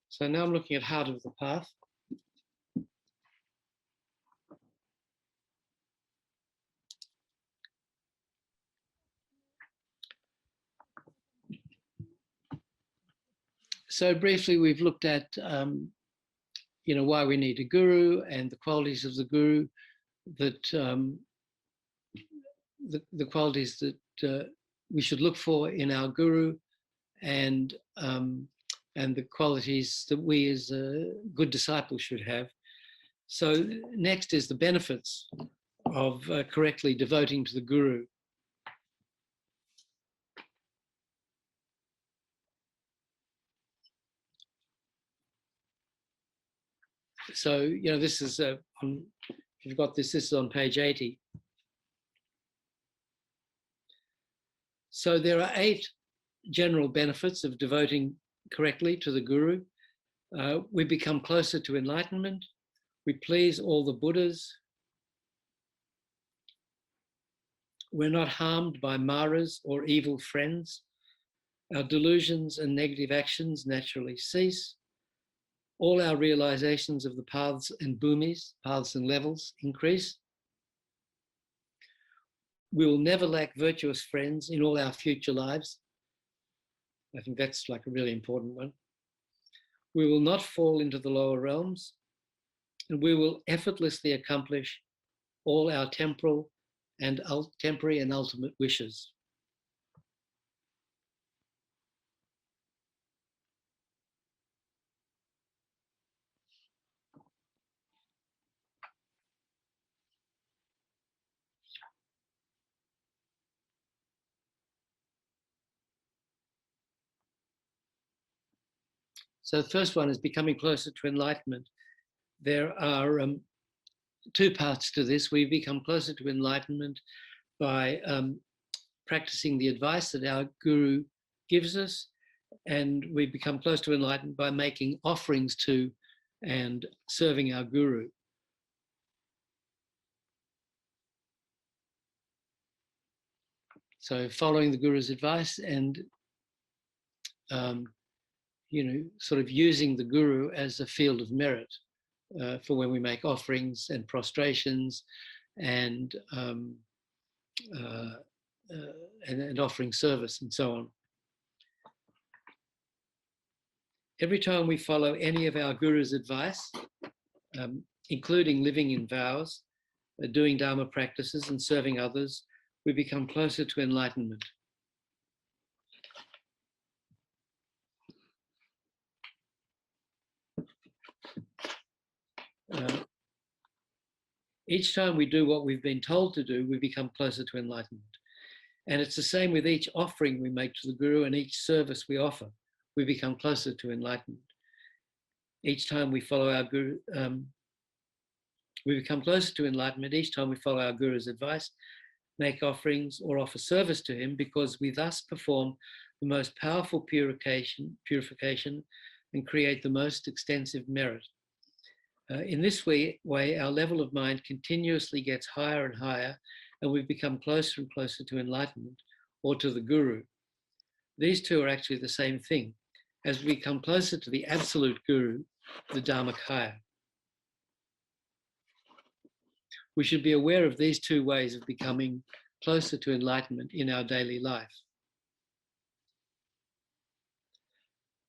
So now I'm looking at Heart of the Path. So briefly, we've looked at why we need a guru and the qualities of the guru, that the qualities that we should look for in our guru, and the qualities that we as a good disciple should have. So next is the benefits of correctly devoting to the guru. So, this is, if you've got this is on page 80. So there are 8 general benefits of devoting correctly to the guru. We become closer to enlightenment. We please all the Buddhas. We're not harmed by maras or evil friends. Our delusions and negative actions naturally cease. all our realizations of the paths and bhumis, paths and levels, increase. We will never lack virtuous friends in all our future lives. I think that's like a really important one. We will not fall into the lower realms, and we will effortlessly accomplish all our temporary and ultimate wishes. So the first one is becoming closer to enlightenment. There are two parts to this. We become closer to enlightenment by practicing the advice that our guru gives us, and we become close to enlightenment by making offerings to and serving our guru. So following the guru's advice and sort of using the guru as a field of merit for when we make offerings and prostrations and offering service and so on. Every time we follow any of our guru's advice, including living in vows, doing Dharma practices and serving others, we become closer to enlightenment. Each time we do what we've been told to do, we become closer to enlightenment. And it's the same with each offering we make to the Guru and each service we offer. We become closer to enlightenment. Each time we follow our Guru, we become closer to enlightenment each time we follow our Guru's advice, make offerings or offer service to him, because we thus perform the most powerful purification and create the most extensive merit. In this way, our level of mind continuously gets higher and higher, and we become closer and closer to enlightenment or to the Guru. These two are actually the same thing. As we come closer to the absolute Guru, the Dharmakaya, we should be aware of these two ways of becoming closer to enlightenment in our daily life.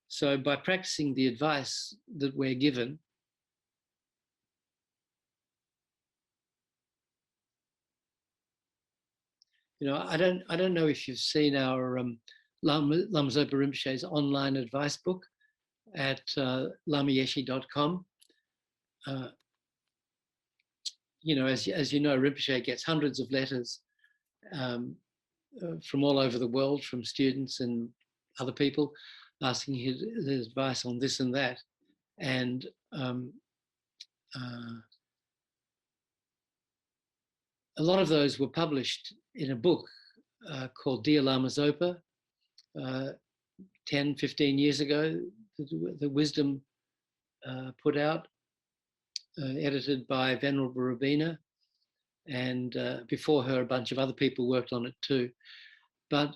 So by practicing the advice that we're given, I don't know if you've seen our Lama Zopa Rinpoche's online advice book at lamayeshe.com. As you know, Rinpoche gets hundreds of letters from all over the world, from students and other people asking his advice on this and that. And a lot of those were published in a book called Dear Lama Zopa, 10, 15 years ago, the Wisdom put out, edited by Venerable Rabina, and before her, a bunch of other people worked on it too. But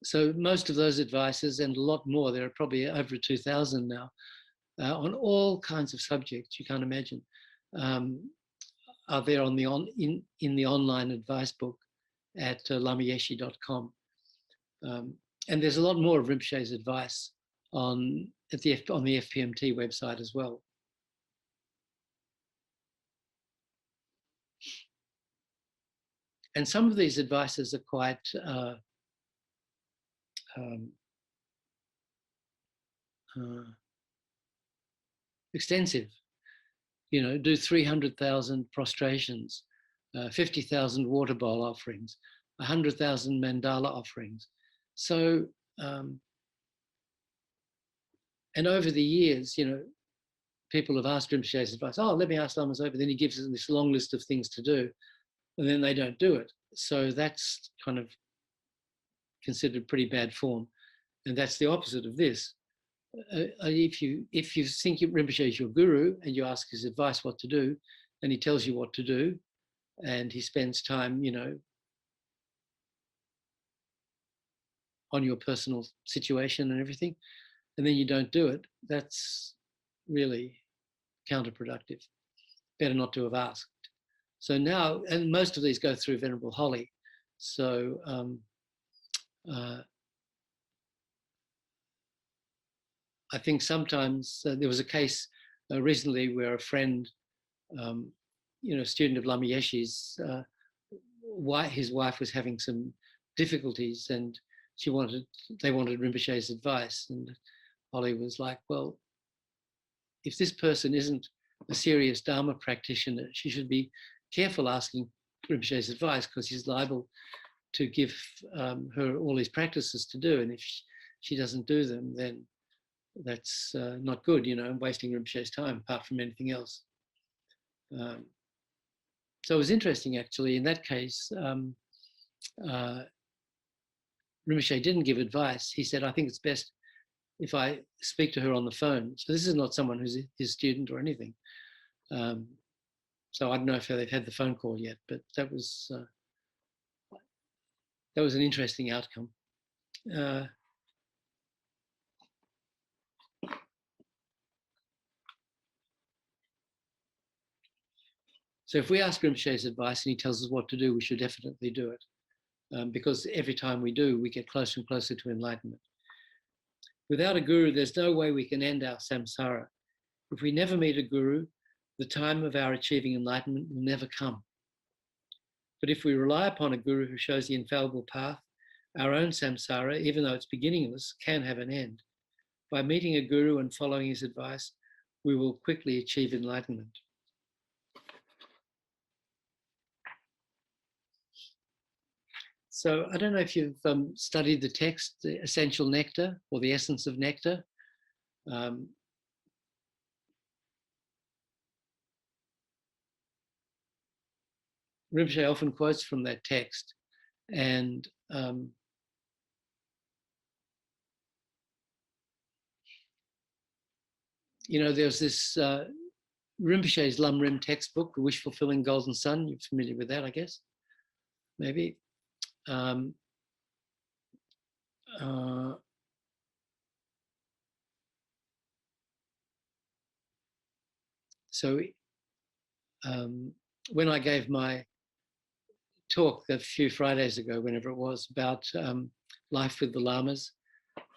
so most of those advices and a lot more, there are probably over 2,000 now, on all kinds of subjects you can't imagine, are there on in the online advice book at lamayeshe.com. And there's a lot more of Rinpoche's advice on the FPMT website as well. And some of these advices are quite extensive. Do 300,000 prostrations, 50,000 water bowl offerings, 100,000 mandala offerings. So, and over the years, people have asked Rinpoche's advice, let me ask Lama Zopa. Then he gives them this long list of things to do, and then they don't do it. So that's kind of considered pretty bad form. And that's the opposite of this. If you think Rinpoche is your guru and you ask his advice what to do, and he tells you what to do, and he spends time, on your personal situation and everything, and then you don't do it, that's really counterproductive. Better not to have asked. So now, and most of these go through Venerable Holly. So I think sometimes there was a case recently where a friend, student of Lama Yeshe's, his wife was having some difficulties, and they wanted Rinpoche's advice, and Holly was like, well, if this person isn't a serious Dharma practitioner, she should be careful asking Rinpoche's advice, because he's liable to give her all these practices to do, and if she doesn't do them, then that's not good, wasting Rinpoche's time apart from anything else. So it was interesting, actually, in that case, Rinpoche didn't give advice. He said, I think it's best if I speak to her on the phone. So this is not someone who's his student or anything. So I don't know if they've had the phone call yet, but that was an interesting outcome. So if we ask Rinpoche's advice and he tells us what to do, we should definitely do it, because every time we do, we get closer and closer to enlightenment. Without a guru, there's no way we can end our samsara. If we never meet a guru, the time of our achieving enlightenment will never come. But if we rely upon a guru who shows the infallible path, our own samsara, even though it's beginningless, can have an end. By meeting a guru and following his advice, we will quickly achieve enlightenment. So I don't know if you've studied the text, the Essential Nectar, or the Essence of Nectar. Rinpoche often quotes from that text, and there's this Rinpoche's Lam Rim textbook, The Wish Fulfilling Golden Sun. You're familiar with that, I guess, maybe. So when I gave my talk a few Fridays ago, whenever it was, about life with the Lamas,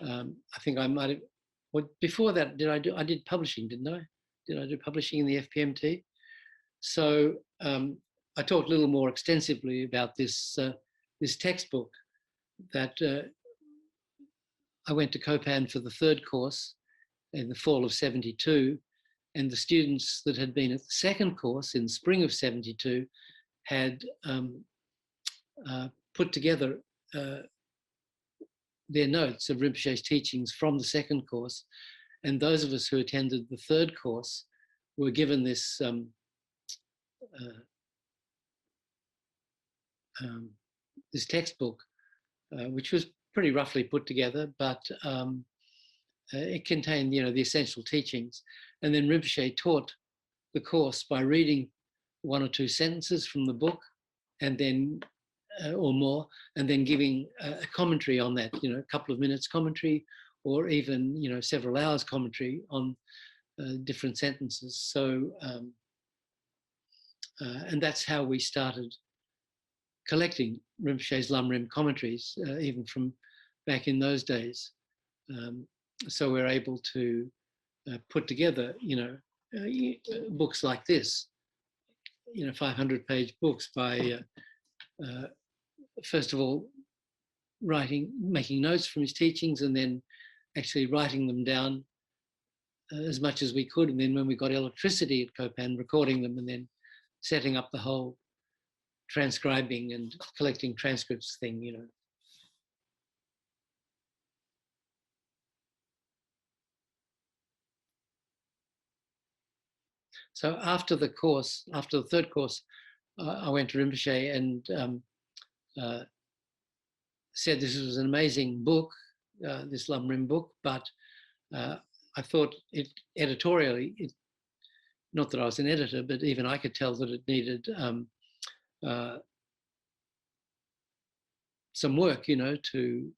I think I might have, well, before that, I did publishing, didn't I? Did I do publishing in the FPMT? So I talked a little more extensively about this textbook that I went to Kopan for the third course in the fall of 72, and the students that had been at the second course in the spring of 72 had put together their notes of Rinpoche's teachings from the second course, and those of us who attended the third course were given this this textbook, which was pretty roughly put together, but it contained, the essential teachings. And then Rinpoche taught the course by reading one or two sentences from the book, and then or more, and then giving a commentary on that, a couple of minutes commentary, or even, several hours commentary on different sentences. So, and that's how we started collecting Rinpoche's Lam Rim commentaries, even from back in those days. So we're able to put together, books like this, 500-page books by, first of all, making notes from his teachings, and then actually writing them down as much as we could. And then when we got electricity at Kopan, recording them, and then setting up the whole transcribing and collecting transcripts thing, So after the third course, I went to Rinpoche and said this was an amazing book, this Lam Rim book, but I thought it editorially, not that I was an editor, but even I could tell that it needed some work, to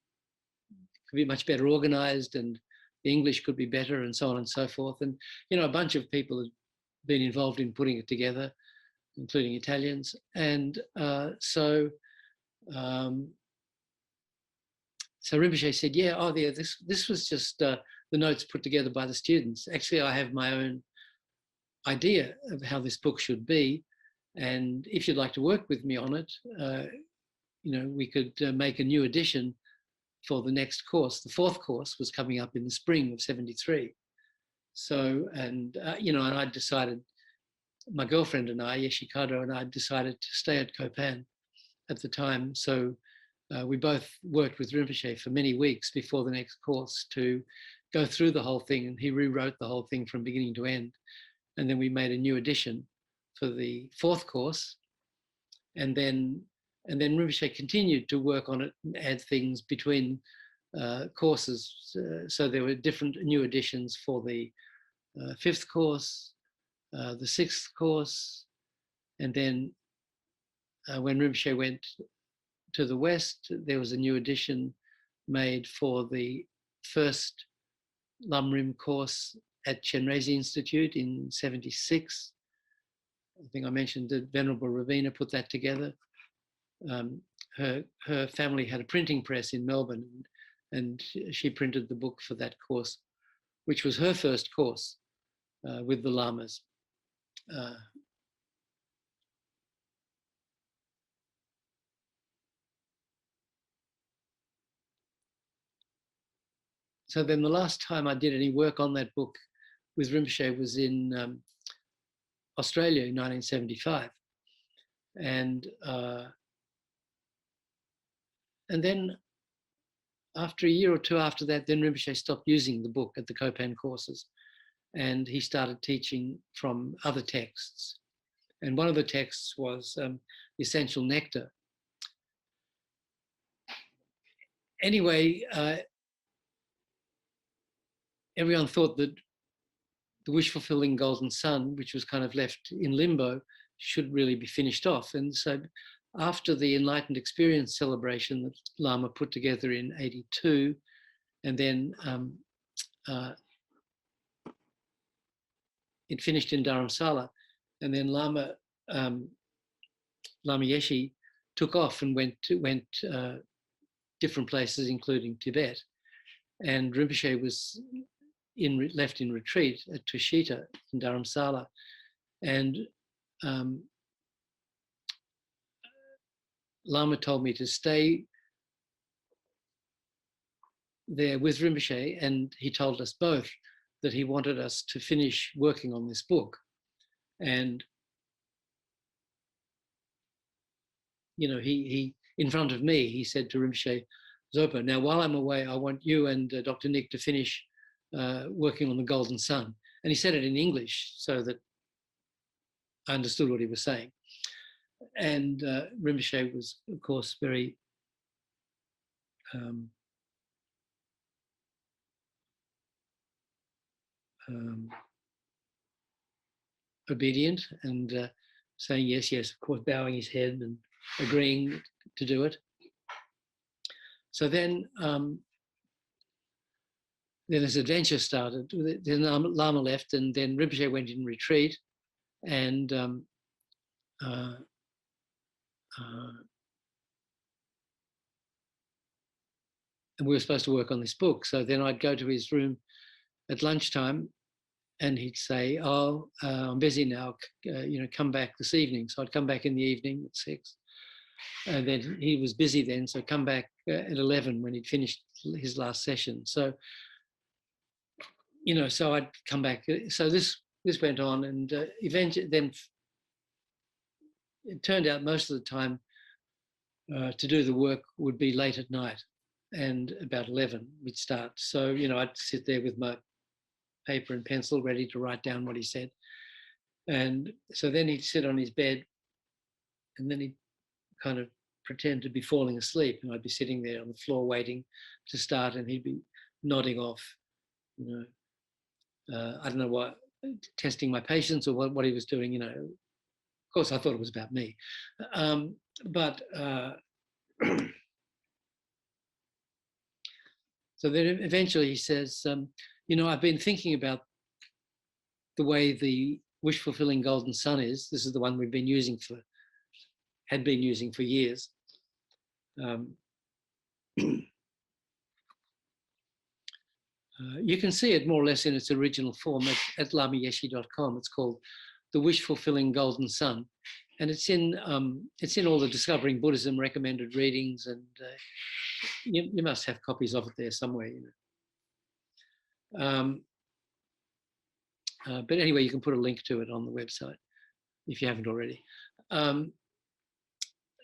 be much better organized, and the English could be better, and so on and so forth. And, you know, a bunch of people had been involved in putting it together, including Italians. And so Rinpoche said, yeah, oh, yeah, this was just the notes put together by the students. Actually, I have my own idea of how this book should be. And if you'd like to work with me on it, you know, we could make a new edition for the next course. The fourth course was coming up in the spring of '73. So, and, you know, and I decided, my girlfriend and I, Yeshikado and I, decided to stay at Kopan at the time. So we both worked with Rinpoche for many weeks before the next course to go through the whole thing. And he rewrote the whole thing from beginning to end. And then we made a new edition for the fourth course. And then Rinpoche continued to work on it and add things between courses. So there were different new editions for the fifth course, the sixth course. And then when Rinpoche went to the West, there was a new edition made for the first Lamrim course at Chenrezig Institute in '76. I think I mentioned that Venerable Ravina put that together. Her family had a printing press in Melbourne, and she printed the book for that course, which was her first course with the Lamas. So then the last time I did any work on that book with Rinpoche was in Australia in 1975. And then after a year or two after that, then Rinpoche stopped using the book at the Kopan courses, and he started teaching from other texts. And one of the texts was Essential Nectar. Anyway, everyone thought that the wish-fulfilling Golden Sun, which was kind of left in limbo, should really be finished off. And so after the Enlightened Experience celebration that Lama put together in '82, and then it finished in Dharamsala, and then Lama Yeshe took off and went different places, including Tibet. And Rinpoche was left in retreat at Tushita in Dharamsala. And Lama told me to stay there with Rinpoche, and he told us both that he wanted us to finish working on this book. And, you know, he in front of me, he said to Rinpoche, Zopa, now while I'm away, I want you and Dr. Nick to finish working on the Golden Sun. And he said it in English so that I understood what he was saying. And Rinpoche was, of course, very obedient and saying yes, yes, of course, bowing his head and agreeing to do it. So then this adventure started. Then Lama left, and then Rinpoche went in retreat, and we were supposed to work on this book. So then I'd go to his room at lunchtime, and he'd say, "Oh, I'm busy now. You know, come back this evening." So I'd come back in the evening at 6, and then he was busy then, so come back at 11 when he'd finished his last session. So, you know, so I'd come back. So this went on, and eventually, then it turned out most of the time to do the work would be late at night, and about 11 we'd start. So, you know, I'd sit there with my paper and pencil ready to write down what he said. And so then he'd sit on his bed, and then he'd kind of pretend to be falling asleep, and I'd be sitting there on the floor waiting to start, and he'd be nodding off, you know, I don't know what, testing my patience or what he was doing, you know. Of course, I thought it was about me. So then eventually he says, You know, I've been thinking about the way the wish-fulfilling golden sun is. This is the one we've been using had been using for years. You can see it more or less in its original form at lamayeshe.com. It's called The Wish-Fulfilling Golden Sun. And it's in all the Discovering Buddhism recommended readings, and you must have copies of it there somewhere, you know. But anyway, you can put a link to it on the website if you haven't already.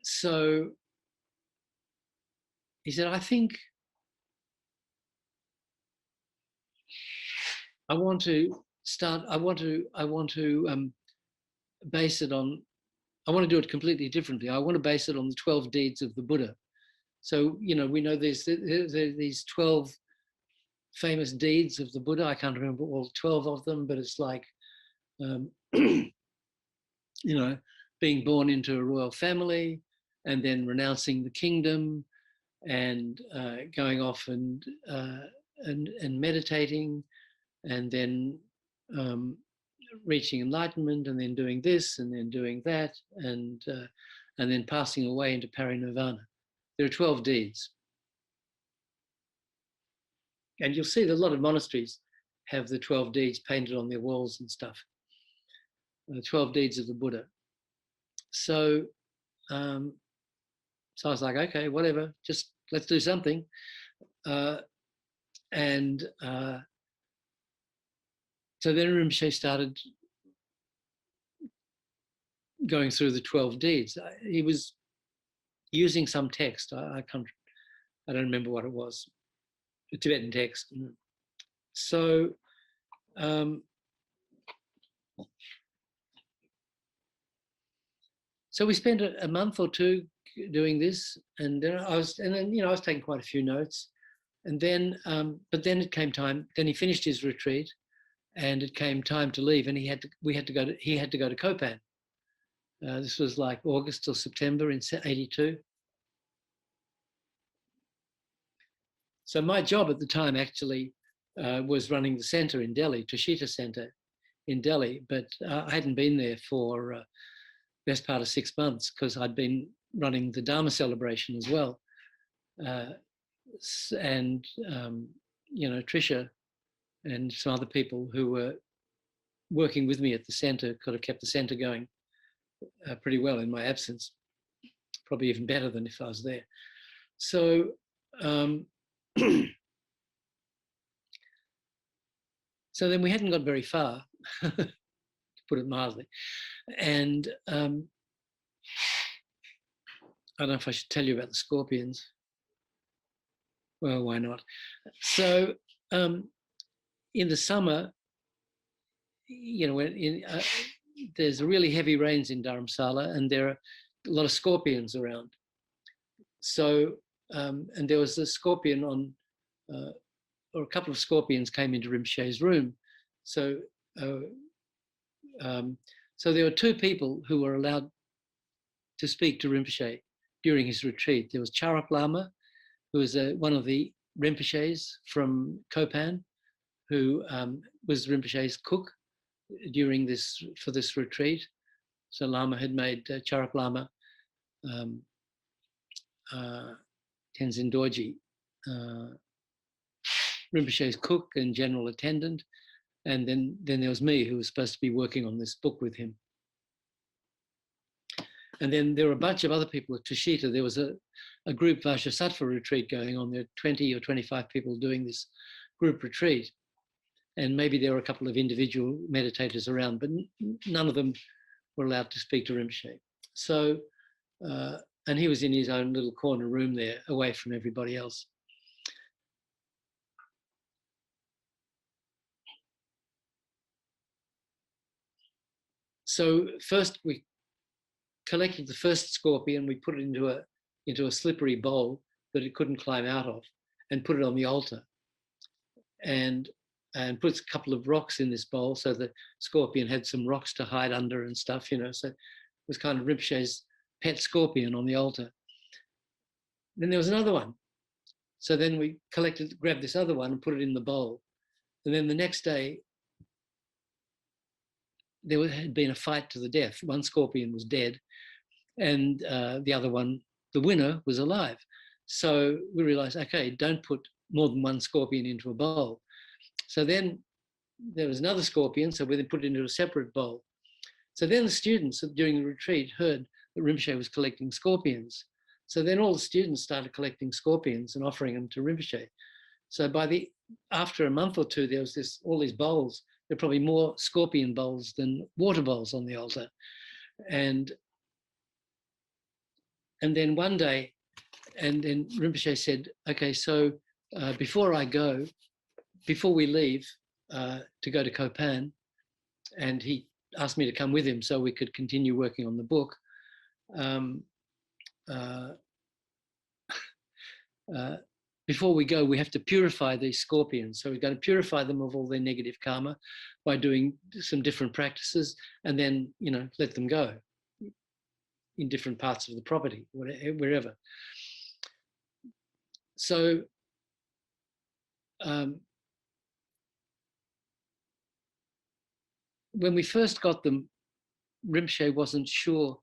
So he said, I think I want to base it on, I want to do it completely differently. I want to base it on the 12 deeds of the Buddha. So, you know, we know there's these 12 famous deeds of the Buddha. I can't remember all 12 of them, but it's like, you know, being born into a royal family, and then renouncing the kingdom, and going off and meditating, and then reaching enlightenment, and then doing this, and then doing that, and then passing away into parinirvana. There are 12 deeds. And you'll see that a lot of monasteries have the 12 deeds painted on their walls and stuff. The 12 deeds of the Buddha. So, so I was like, okay, whatever, just let's do something. So then Rinpoche started going through the 12 deeds. He was using some text. I don't remember what it was. A Tibetan text. So so we spent a month or two doing this, and then I was taking quite a few notes, and then but then it came time. Then he finished his retreat, and it came time to leave, and he had to go to Kopan. This was like August or September in '82. So my job at the time actually was running the center in Delhi, Tushita Center in Delhi, but I hadn't been there for best part of 6 months because I'd been running the Dharma celebration as well. And, you know, Trisha and some other people who were working with me at the center could have kept the center going pretty well in my absence, probably even better than if I was there. So, so then we hadn't got very far, to put it mildly. And I don't know if I should tell you about the scorpions. Well, why not? So in the summer, you know, there's really heavy rains in Dharamsala, and there are a lot of scorpions around. So, and there was a scorpion on, or a couple of scorpions came into Rinpoche's room. So, so there were two people who were allowed to speak to Rinpoche during his retreat. There was Charap Lama, who was one of the Rinpoches from Kopan, who was Rinpoche's cook for this retreat. So Lama had made Charap Lama Tenzin Dorji Rinpoche's cook and general attendant. And then there was me, who was supposed to be working on this book with him. And then there were a bunch of other people at Tushita. There was a group Vajrasattva retreat going on. There were 20 or 25 people doing this group retreat. And maybe there were a couple of individual meditators around, but none of them were allowed to speak to Rinpoche. So, and he was in his own little corner room there, away from everybody else. So first we collected the first scorpion, we put it into a slippery bowl that it couldn't climb out of, and put it on the altar, and put a couple of rocks in this bowl so the scorpion had some rocks to hide under and stuff, you know. So it was kind of Rinpoche's pet scorpion on the altar. Then there was another one. So then we grabbed this other one and put it in the bowl. And then the next day, there had been a fight to the death. One scorpion was dead, and the other one, the winner, was alive. So we realized, okay, don't put more than one scorpion into a bowl. So then there was another scorpion, so we then put it into a separate bowl. So then the students during the retreat heard that Rinpoche was collecting scorpions. So then all the students started collecting scorpions and offering them to Rinpoche. So after a month or two, there was all these bowls. There were probably more scorpion bowls than water bowls on the altar. And then one day, and then Rinpoche said, okay, so before we leave to go to Kopan, and he asked me to come with him so we could continue working on the book. Before we go, we have to purify these scorpions. So we're going to purify them of all their negative karma by doing some different practices, and then, let them go in different parts of the property, wherever. So when we first got them, Rinpoche wasn't sure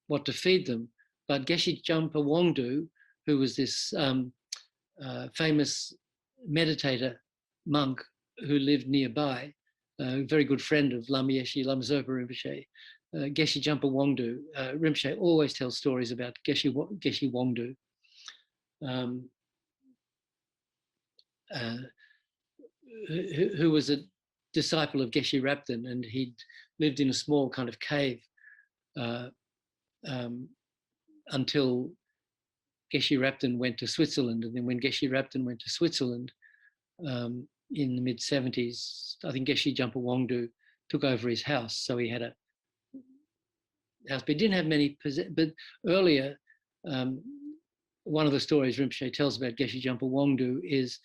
what to feed them, but Geshe Jampa Wangdu, who was this famous meditator monk who lived nearby, a very good friend of Lama Yeshe, Lama Zopa Rinpoche, Geshe Jampa Wangdu. Rinpoche always tells stories about Geshe Wangdu, who was a disciple of Geshe Rapton, and he'd lived in a small kind of cave until Geshe Rapton went to Switzerland. And then when Geshe Rapton went to Switzerland in the mid-70s, I think Geshe Jampa Wangdu took over his house. So he had a house, but he didn't have many, but earlier, one of the stories Rinpoche tells about Geshe Jampa Wangdu is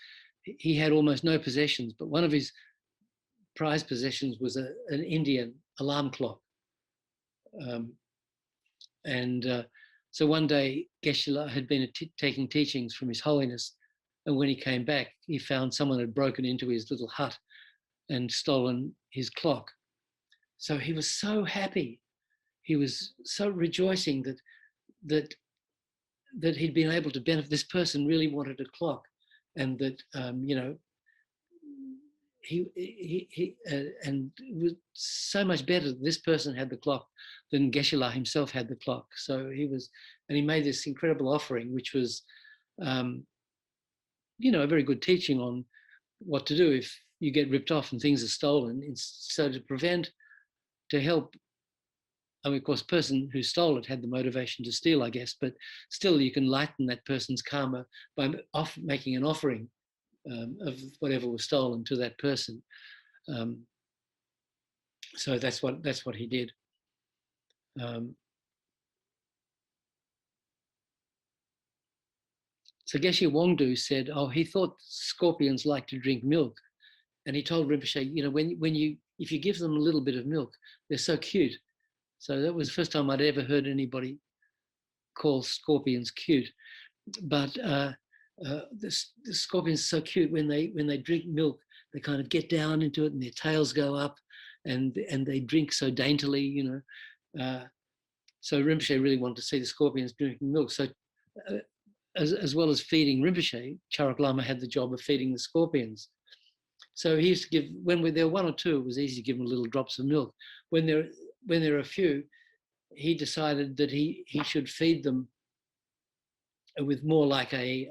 he had almost no possessions, but one of his prized possessions was an Indian alarm clock. So one day, Geshe had been taking teachings from His Holiness, and when he came back, he found someone had broken into his little hut and stolen his clock. So he was so happy. He was so rejoicing that he'd been able to benefit. This person really wanted a clock, and that and it was so much better that this person had the clock than Geshe-la himself had the clock. So he made this incredible offering, which was, a very good teaching on what to do if you get ripped off and things are stolen. So to help. I mean, of course, the person who stole it had the motivation to steal, I guess, but still you can lighten that person's karma by making an offering of whatever was stolen to that person. So that's what he did. So Geshe Wangdu said, he thought scorpions like to drink milk, and he told Rinpoche, if you give them a little bit of milk, they're so cute. So that was the first time I'd ever heard anybody call scorpions cute. But the scorpions are so cute. When they drink milk, they kind of get down into it, and their tails go up, and they drink so daintily, So Rinpoche really wanted to see the scorpions drinking milk. So as well as feeding Rinpoche, Charok Lama had the job of feeding the scorpions. So he used to give, when there were one or two, it was easy to give them little drops of milk. When there were a few, he decided that he should feed them with more like a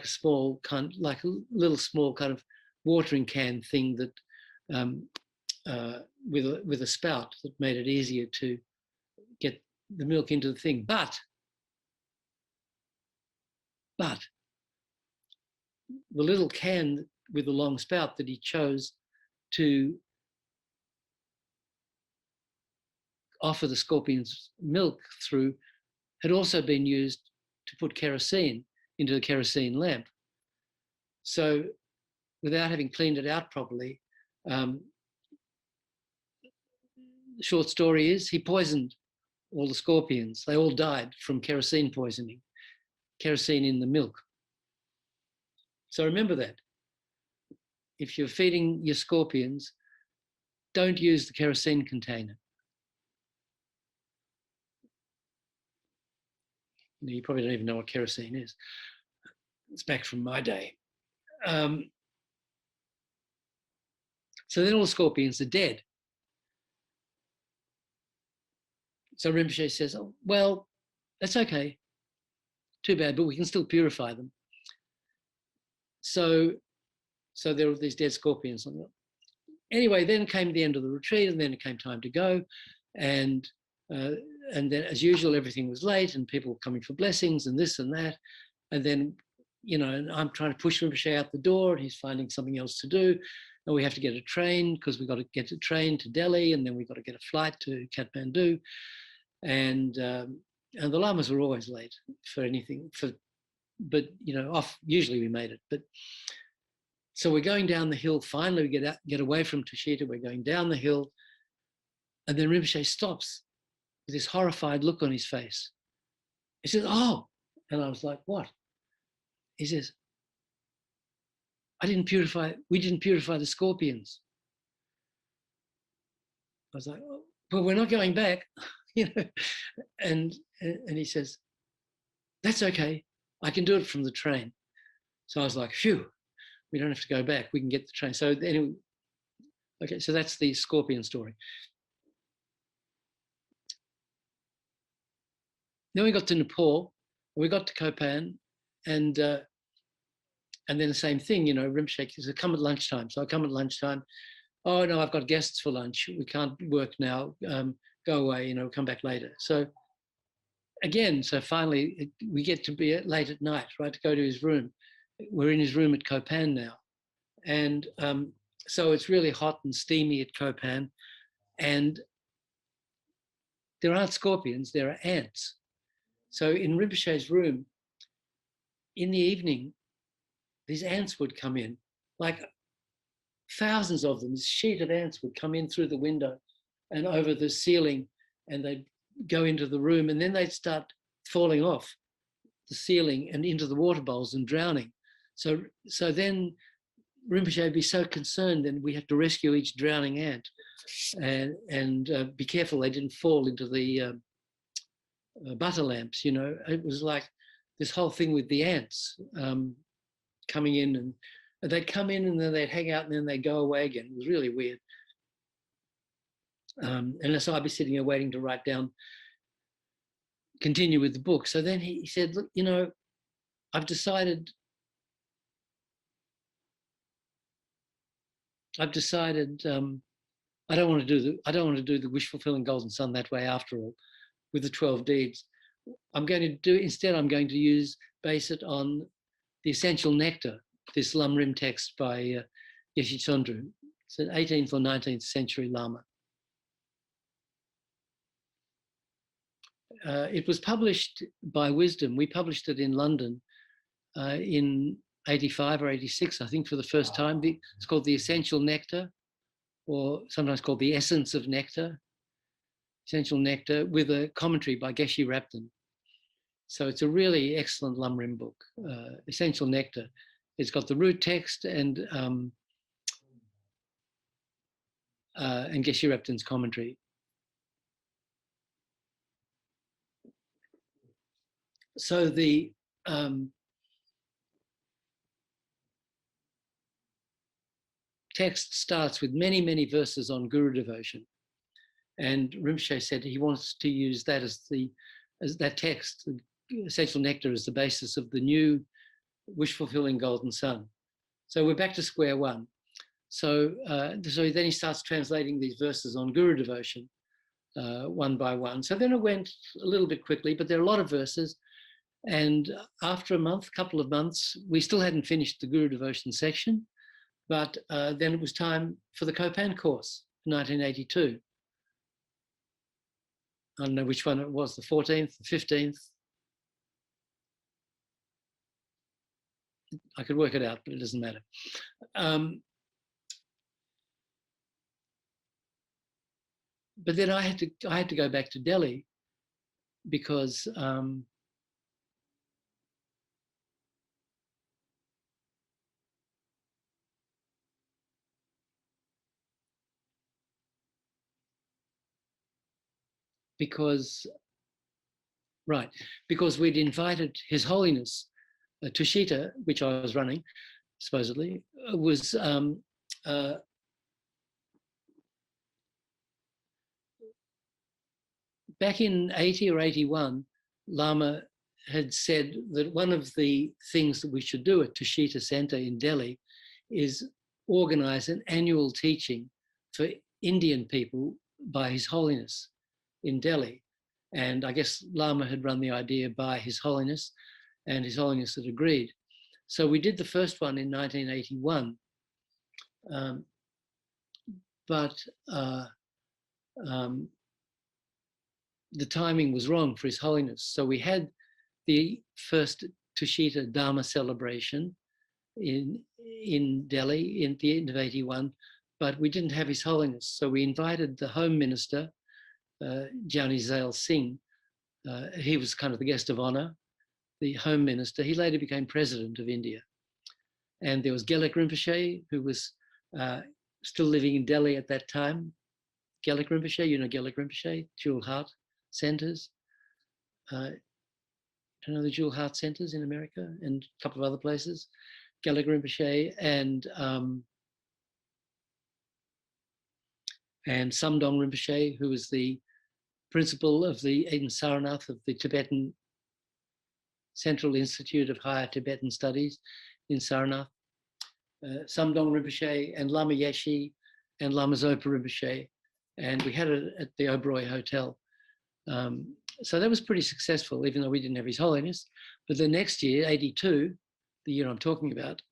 small kind, like a little small kind of watering can thing that with a spout that made it easier to get the milk into the thing. But the little can with the long spout that he chose to offer the scorpions milk through had also been used to put kerosene into the kerosene lamp. So without having cleaned it out properly, the short story is he poisoned all the scorpions. They all died from kerosene poisoning, kerosene in the milk. So remember that. If you're feeding your scorpions, don't use the kerosene container. You probably don't even know what kerosene is. It's back from my day. So then all the scorpions are dead. So Rinpoche says, oh, well, that's okay. Too bad, but we can still purify them. So there were these dead scorpions. Anyway, then came the end of the retreat, and then it came time to go. And then, as usual, everything was late, and people were coming for blessings and this and that. And then, and I'm trying to push Rinpoche out the door, and he's finding something else to do. And we have to get a train because we've got to get a train to Delhi, and then we've got to get a flight to Kathmandu. And the lamas were always late for anything. But usually we made it. But so we're going down the hill. Finally, we get away from Tushita. We're going down the hill, and then Rinpoche stops with this horrified look on his face. He says, "Oh," and I was like, "What?" He says, we didn't purify the scorpions. I was like, oh, "Well, we're not going back," and he says, "That's okay. I can do it from the train." So I was like, "Phew, we don't have to go back. We can get the train." So anyway, okay, so that's the scorpion story. Then we got to Nepal, we got to Kopan, and then the same thing, Rinpoche said, "Come at lunchtime." So I come at lunchtime. "Oh no, I've got guests for lunch. We can't work now. Go away, come back later." So again, finally we get to be late at night, right, to go to his room. We're in his room at Kopan now. And so it's really hot and steamy at Kopan. And there aren't scorpions, there are ants. So in Rinpoche's room, in the evening, these ants would come in, like thousands of them. This sheet of ants would come in through the window and over the ceiling, and they'd go into the room, and then they'd start falling off the ceiling and into the water bowls and drowning. So then Rinpoche would be so concerned, and we had to rescue each drowning ant and be careful they didn't fall into the butter lamps. It was like this whole thing with the ants coming in, and they'd come in and then they'd hang out and then they'd go away again. It was really weird. And so I'd be sitting there waiting to write down, continue with the book. So then he said, "Look, I've decided I don't want to do the wish fulfilling golden sun that way after all, with the 12 deeds. I'm going to base it on the Essential Nectar, this Lam Rim text by Yeshe Tsundru. It's an 18th or 19th century Lama. It was published by Wisdom. We published it in London in 85 or 86, I think, for the first time. It's called the Essential Nectar, or sometimes called the Essence of Nectar. Essential Nectar, with a commentary by Geshe Rapton. So it's a really excellent Lam Rim book, Essential Nectar. It's got the root text and Geshe Rapton's commentary. So the text starts with many, many verses on Guru devotion. And Rinpoche said he wants to use that as that text, the Essential Nectar, as the basis of the new wish-fulfilling golden sun. So we're back to square one. So then he starts translating these verses on Guru devotion one by one. So then it went a little bit quickly, but there are a lot of verses. And after a couple of months, we still hadn't finished the Guru devotion section, but then it was time for the Kopan course, 1982. I don't know which one it was, the 14th, the 15th. I could work it out, but it doesn't matter. But then I had to go back to Delhi because because we'd invited His Holiness Tushita, which I was running, supposedly, was back in 80 or 81, Lama had said that one of the things that we should do at Tushita Center in Delhi is organize an annual teaching for Indian people by His Holiness in Delhi. And I guess Lama had run the idea by His Holiness, and His Holiness had agreed. So we did the first one in 1981. The timing was wrong for His Holiness. So we had the first Tushita Dharma celebration in Delhi in the end of 81, but we didn't have His Holiness. So we invited the Home Minister, Jani Zail Singh. He was kind of the guest of honor, the Home Minister. He later became President of India. And there was Gelek Rinpoche, who was still living in Delhi at that time. Gelek Rinpoche, you know Gelek Rinpoche, Jewel Heart Centers. Do you know the Jewel Heart Centers in America and a couple of other places? Gelek Rinpoche and Samdong Rinpoche, who was the principal of in Sarnath of the Tibetan Central Institute of Higher Tibetan Studies in Sarnath. Samdong Rinpoche and Lama Yeshe and Lama Zopa Rinpoche. And we had it at the Oberoi Hotel. So that was pretty successful, even though we didn't have His Holiness. But the next year, 82, the year I'm talking about,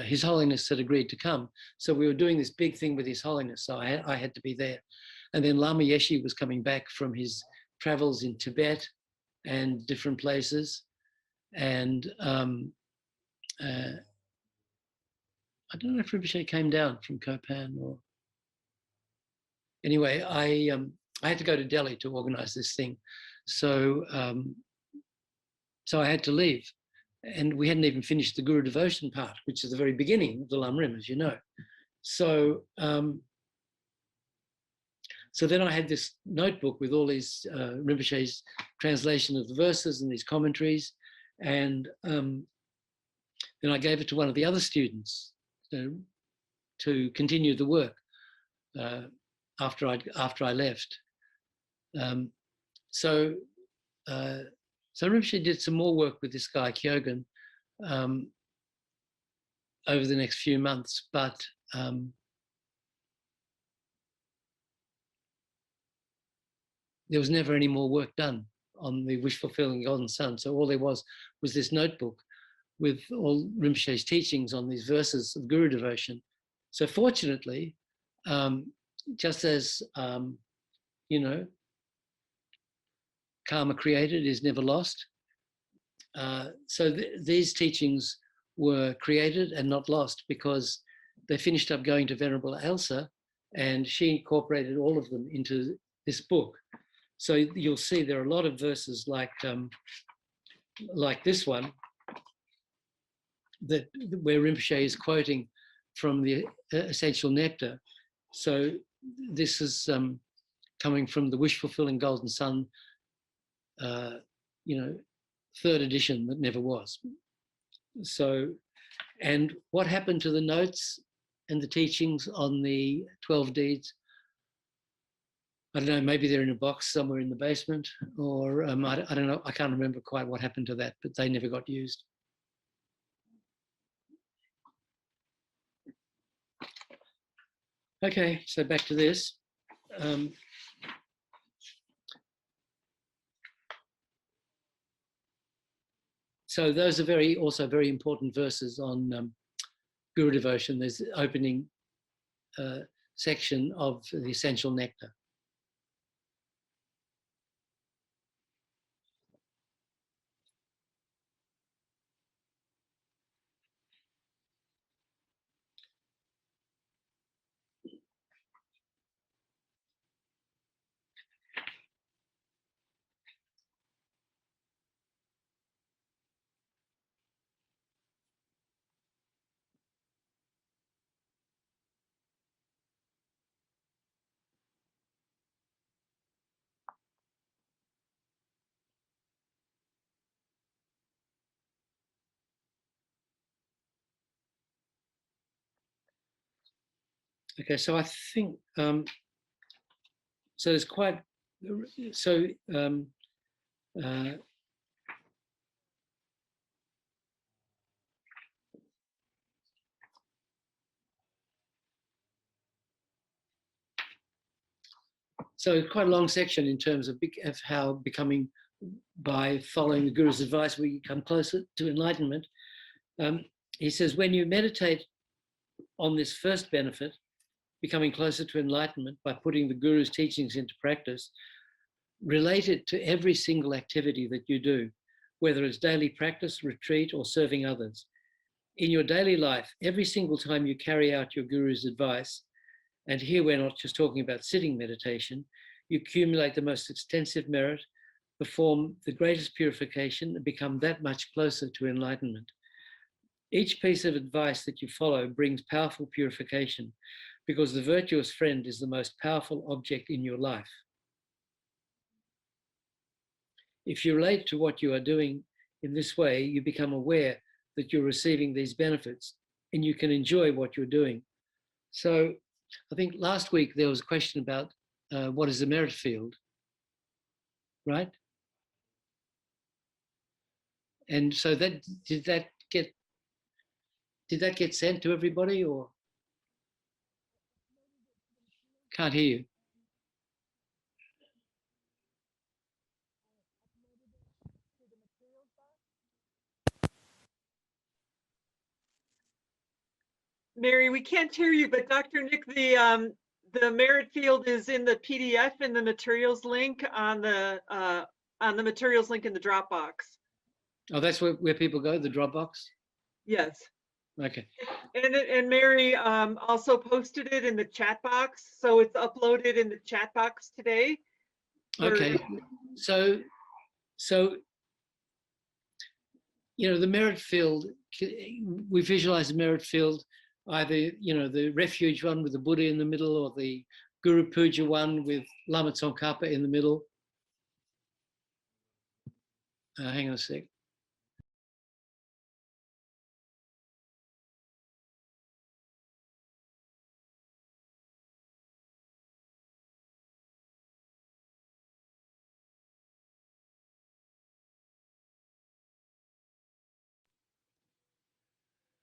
His Holiness had agreed to come. So we were doing this big thing with His Holiness, so I had to be there. And then Lama Yeshe was coming back from his travels in Tibet and different places. And I don't know if Rinpoche came down from Kopan or... Anyway, I had to go to Delhi to organize this thing. So I had to leave. And we hadn't even finished the Guru devotion part, which is the very beginning of the Lam Rim, as you know. So then I had this notebook with all these Rinpoche's translation of the verses and these commentaries. And then I gave it to one of the other students to continue the work after I left. So Rinpoche did some more work with this guy Kyogen over the next few months, but there was never any more work done on the wish fulfilling golden sun. So all there was this notebook with all Rinpoche's teachings on these verses of Guru devotion. So fortunately, just as, you know, karma created is never lost. So these teachings were created and not lost because they finished up going to Venerable Elsa and she incorporated all of them into this book. So you'll see there are a lot of verses like this one, where Rinpoche is quoting from the Essential Nectar. So this is coming from the Wish Fulfilling Golden Sun, you know, 3rd edition that never was. So, and what happened to the notes and the teachings on the 12 deeds? I don't know, maybe they're in a box somewhere in the basement, or I don't know, I can't remember quite what happened to that, but they never got used. Okay, so back to this. So those are also very important verses on Guru devotion. There's the opening section of the Essential Nectar. Okay, so I think, so it's quite, so uh, so quite a long section in terms of how becoming, by following the Guru's advice, we come closer to enlightenment. He says, when you meditate on this first benefit, becoming closer to enlightenment by putting the Guru's teachings into practice, relate it to every single activity that you do, whether it's daily practice, retreat, or serving others. In your daily life, every single time you carry out your Guru's advice, and here we're not just talking about sitting meditation, you accumulate the most extensive merit, perform the greatest purification, and become that much closer to enlightenment. Each piece of advice that you follow brings powerful purification, because the virtuous friend is the most powerful object in your life. If you relate to what you are doing in this way, you become aware that you're receiving these benefits and you can enjoy what you're doing. So I think last week there was a question about what is the merit field, right? And so did that get sent to everybody, or? Can't hear you. Mary, we can't hear you, but Dr. Nick, the merit field is in the PDF in the materials link on the materials link in the Dropbox. Oh, that's where people go, the Dropbox? Yes. Okay. And Mary also posted it in the chat box, so it's uploaded in the chat box today. Okay. So you know, the merit field, we visualize the merit field, either, you know, the refuge one with the Buddha in the middle, or the Guru Puja one with Lama Tsongkhapa in the middle. Hang on a sec.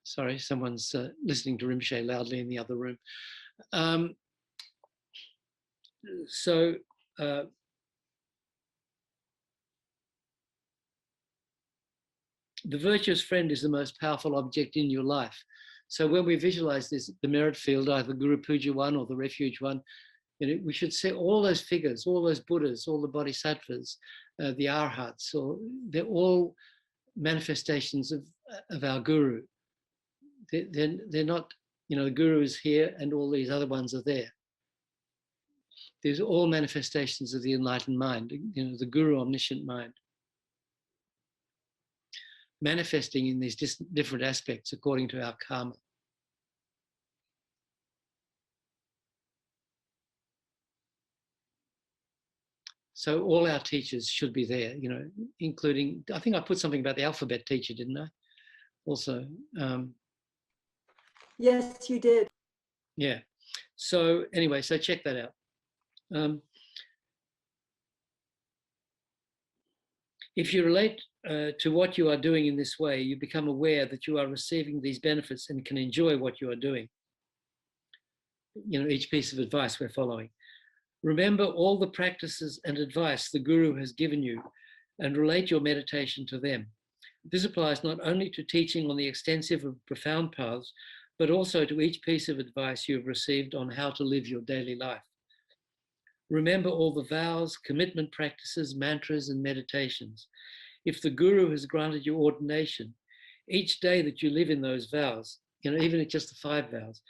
Sorry, someone's listening to Rinpoche loudly in the other room. The virtuous friend is the most powerful object in your life. So when we visualize this, the merit field, either Guru Puja one or the refuge one, you know, we should see all those figures, all those Buddhas, all the Bodhisattvas, the Arhats, or they're all manifestations of our Guru. They're not, you know, the Guru is here and all these other ones are there. These are all manifestations of the enlightened mind, you know, the Guru omniscient mind, manifesting in these different aspects according to our karma. So all our teachers should be there, you know, including, I think I put something about the alphabet teacher, didn't I? Also. Yes, you did. Yeah. So anyway, so check that out. If you relate to what you are doing in this way, you become aware that you are receiving these benefits and can enjoy what you are doing. You know, each piece of advice we're following. Remember all the practices and advice the Guru has given you and relate your meditation to them. This applies not only to teaching on the extensive and profound paths, but also to each piece of advice you have received on how to live your daily life. Remember all the vows, commitment practices, mantras, and meditations. If the Guru has granted you ordination, each day that you live in those vows, you know, even at just the 5 vows,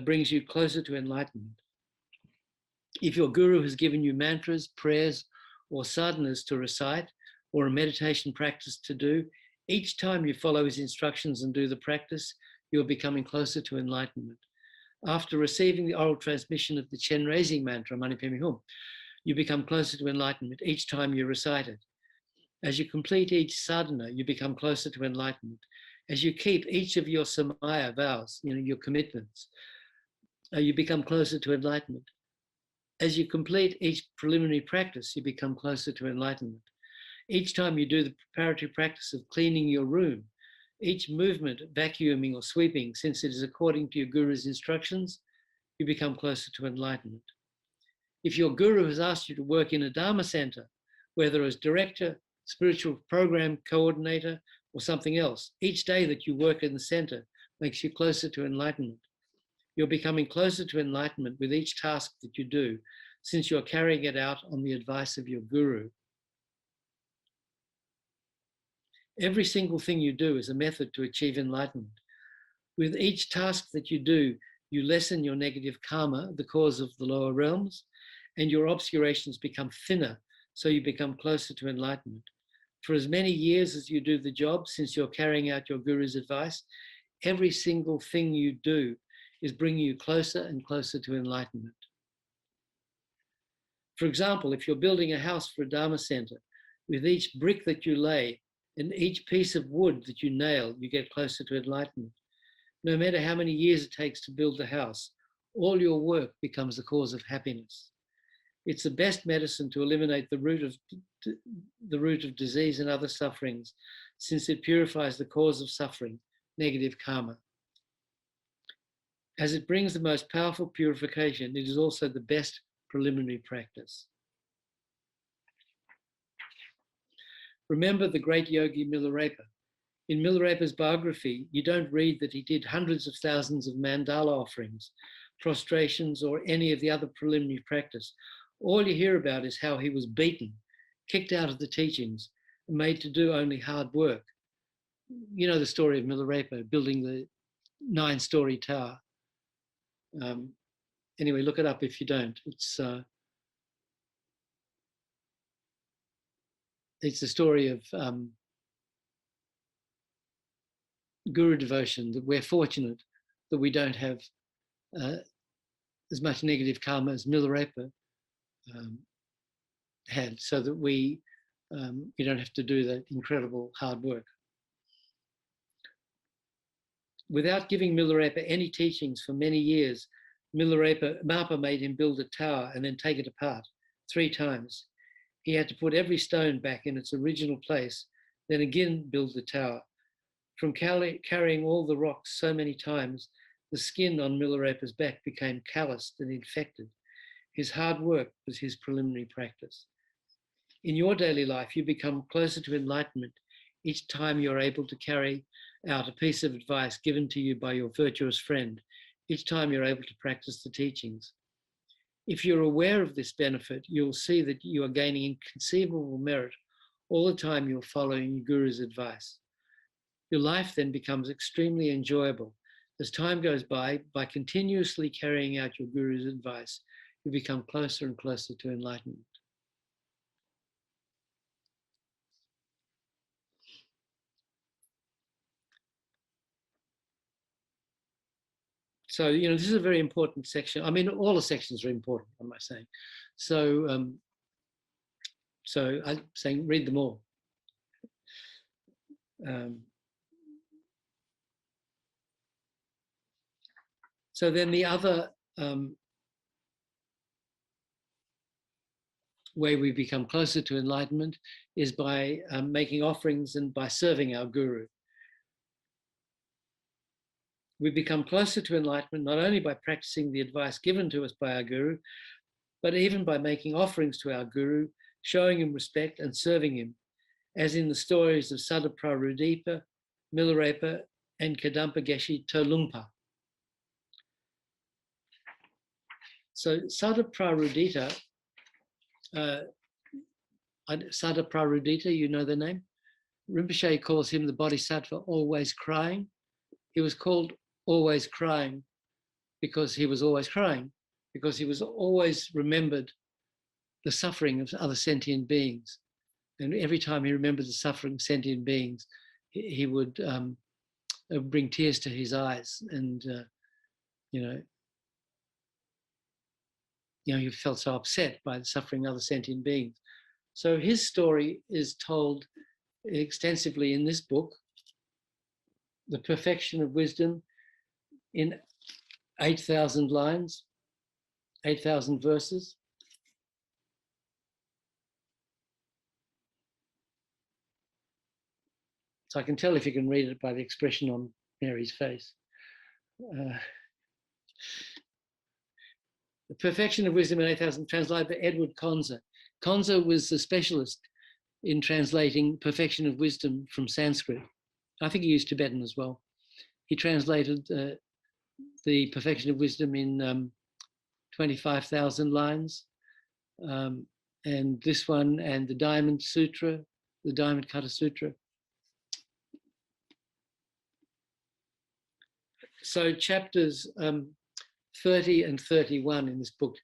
brings you closer to enlightenment. If your Guru has given you mantras, prayers, or sadhanas to recite, or a meditation practice to do, each time you follow his instructions and do the practice, you are becoming closer to enlightenment. After receiving the oral transmission of the Chen raising mantra, Mani Padme Hum, you become closer to enlightenment each time you recite it. As you complete each sadhana, you become closer to enlightenment. As you keep each of your samaya vows, you know, your commitments, you become closer to enlightenment. As you complete each preliminary practice, you become closer to enlightenment. Each time you do the preparatory practice of cleaning your room, each movement, vacuuming or sweeping, since it is according to your guru's instructions, you become closer to enlightenment. If your guru has asked you to work in a Dharma center, whether as director, spiritual program coordinator, or something else, each day that you work in the center makes you closer to enlightenment. You're becoming closer to enlightenment with each task that you do, since you're carrying it out on the advice of your guru. Every single thing you do is a method to achieve enlightenment. With each task that you do, you lessen your negative karma, the cause of the lower realms, and your obscurations become thinner, so you become closer to enlightenment. For as many years as you do the job, since you're carrying out your guru's advice, every single thing you do is bringing you closer and closer to enlightenment. For example, if you're building a house for a Dharma center, with each brick that you lay and each piece of wood that you nail, you get closer to enlightenment. No matter how many years it takes to build the house, all your work becomes the cause of happiness. It's the best medicine to eliminate the root of disease and other sufferings, since it purifies the cause of suffering, negative karma. As it brings the most powerful purification, it is also the best preliminary practice. Remember the great yogi Milarepa. In Milarepa's biography, you don't read that he did hundreds of thousands of mandala offerings, prostrations, or any of the other preliminary practice. All you hear about is how he was beaten, kicked out of the teachings, and made to do only hard work. You know the story of Milarepa building the 9-story tower. Anyway, look it up if you don't. It's the story of guru devotion, that we're fortunate that we don't have as much negative karma as Milarepa had, so that we don't have to do that incredible hard work. Without giving Milarepa any teachings for many years, Mapa made him build a tower and then take it apart 3 times. He had to put every stone back in its original place, then again build the tower. From carrying all the rocks so many times, the skin on Milarepa's back became calloused and infected. His hard work was his preliminary practice. In your daily life, you become closer to enlightenment each time you're able to carry out a piece of advice given to you by your virtuous friend, each time you're able to practice the teachings. If you're aware of this benefit, you'll see that you are gaining inconceivable merit all the time you're following your guru's advice. Your life then becomes extremely enjoyable. As time goes by continuously carrying out your guru's advice, you become closer and closer to enlightenment. So, this is a very important section. I mean, all the sections are important, am I saying? So, I'm saying read them all. So then the other way we become closer to enlightenment is by making offerings and by serving our guru. We become closer to enlightenment not only by practicing the advice given to us by our guru, but even by making offerings to our guru, showing him respect and serving him, as in the stories of Sadaprarudipa, Milarepa, and Kadampa Geshe Tolungpa. So Sadaprarudita, you know the name? Rinpoche calls him the Bodhisattva always crying. He was called always crying because he was always crying, because he was always remembered the suffering of other sentient beings. And every time he remembered the suffering of sentient beings, he would bring tears to his eyes, and he felt so upset by the suffering of other sentient beings. So his story is told extensively in this book, The Perfection of Wisdom, in 8,000 lines, 8,000 verses. So I can tell if you can read it by the expression on Mary's face. The Perfection of Wisdom in 8,000, translated by Edward Konza. Konza was a specialist in translating Perfection of Wisdom from Sanskrit. I think he used Tibetan as well. He translated the Perfection of Wisdom in 25,000 lines. And this one and the Diamond Sutra, the Diamond Cutter Sutra. So chapters 30 and 31 in this book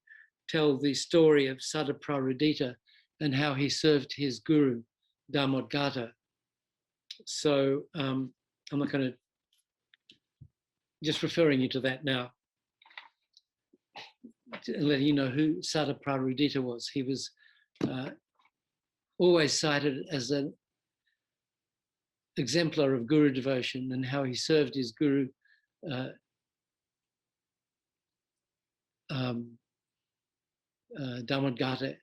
tell the story of Sadaprarudita and how he served his guru, Dharmodgata. So I'm not going to, just referring you to that now, and letting you know who Sadaprarudita was. He was always cited as an exemplar of guru devotion and how he served his guru Dharmodgata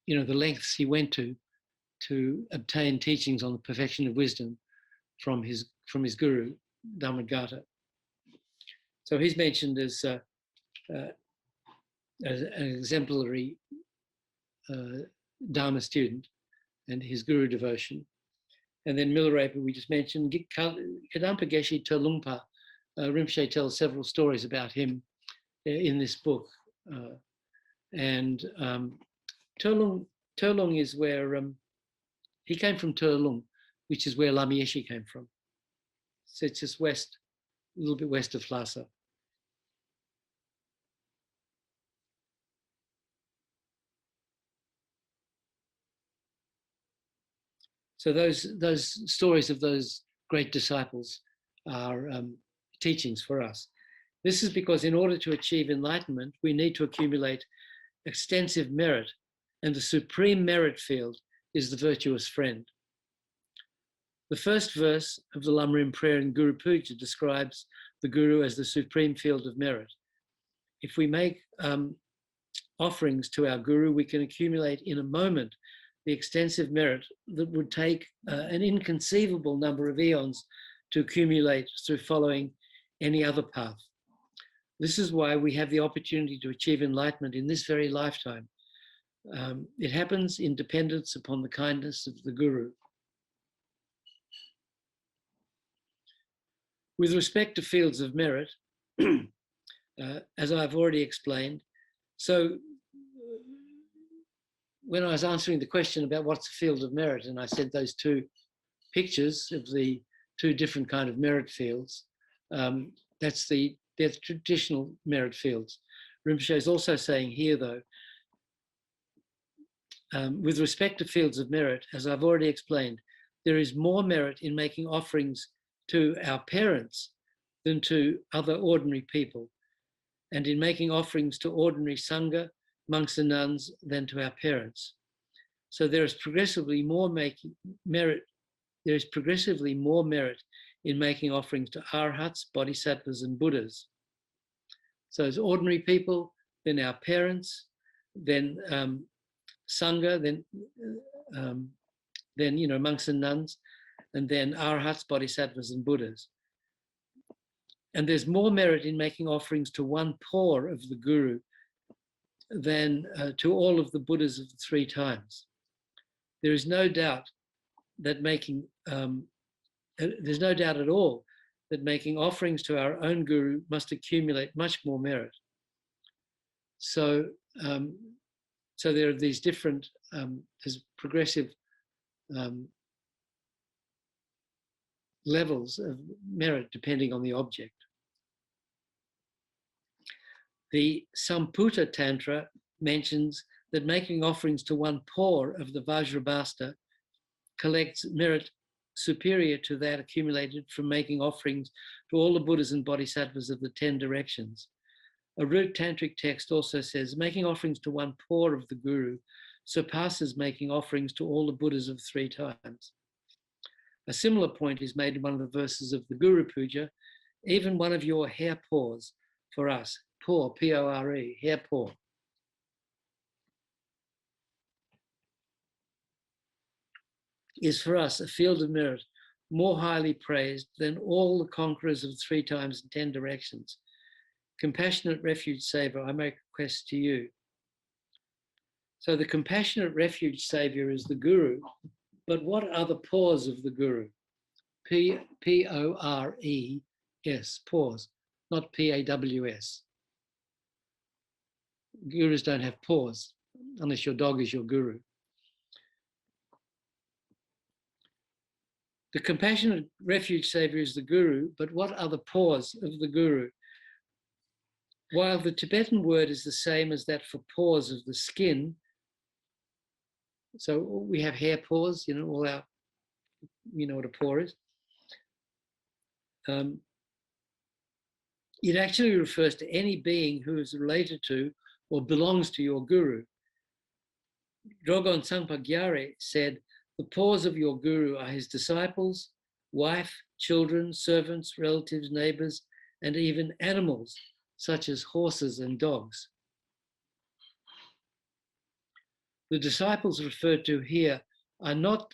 you know, the lengths he went to obtain teachings on the perfection of wisdom from his guru Dharmodgata. So he's mentioned as an exemplary Dharma student and his guru devotion. And then Milarepa, we just mentioned, Kadampa Geshe Terlungpa. Rinpoche tells several stories about him in this book. And Terlung is where, he came from Terlung, which is where Lama Yeshe came from. So it's just west, a little bit west of Lhasa. So those stories of those great disciples are teachings for us. This is because in order to achieve enlightenment, we need to accumulate extensive merit, and the supreme merit field is the virtuous friend. The first verse of the Lama Rim prayer in Guru Puja describes the Guru as the supreme field of merit. If we make offerings to our Guru, we can accumulate in a moment the extensive merit that would take an inconceivable number of eons to accumulate through following any other path. This is why we have the opportunity to achieve enlightenment in this very lifetime. It happens in dependence upon the kindness of the Guru. With respect to fields of merit, as I've already explained, so when I was answering the question about what's a field of merit, and I said those two pictures of the two different kind of merit fields, they're traditional merit fields. Rinpoche is also saying here, though, with respect to fields of merit, as I've already explained, there is more merit in making offerings to our parents than to other ordinary people, and in making offerings to ordinary Sangha, monks and nuns, than to our parents. So there is progressively more merit in making offerings to arhats, bodhisattvas, and Buddhas. So as ordinary people, then our parents, then Sangha, then you know, monks and nuns, and then arhats, bodhisattvas, and Buddhas. And there's more merit in making offerings to one pore of the Guru than to all of the Buddhas of the 3 times. There is no doubt that there's no doubt at all that making offerings to our own Guru must accumulate much more merit. So, so there are these different, there's progressive levels of merit depending on the object. The Samputta Tantra mentions that making offerings to one pore of the Vajrabhasta collects merit superior to that accumulated from making offerings to all the Buddhas and Bodhisattvas of the 10 directions. A root tantric text also says, making offerings to one pore of the Guru surpasses making offerings to all the Buddhas of 3 times. A similar point is made in one of the verses of the Guru Puja. Even one of your hair paws for us, paw, P-O-R-E, hair paw, is for us a field of merit more highly praised than all the conquerors of 3 times and 10 directions. Compassionate refuge saver, I make a request to you. So the compassionate refuge savior is the Guru, but what are the paws of the Guru? P-O-R-E-S, paws, not P-A-W-S. Gurus don't have paws, unless your dog is your guru. The compassionate refuge savior is the Guru, but what are the paws of the Guru? While the Tibetan word is the same as that for paws of the skin, so we have hair paws, all our, what a paw is. It actually refers to any being who is related to or belongs to your Guru. Drogon Sangpa Gyare said, the paws of your Guru are his disciples, wife, children, servants, relatives, neighbors, and even animals, such as horses and dogs. The disciples referred to here are not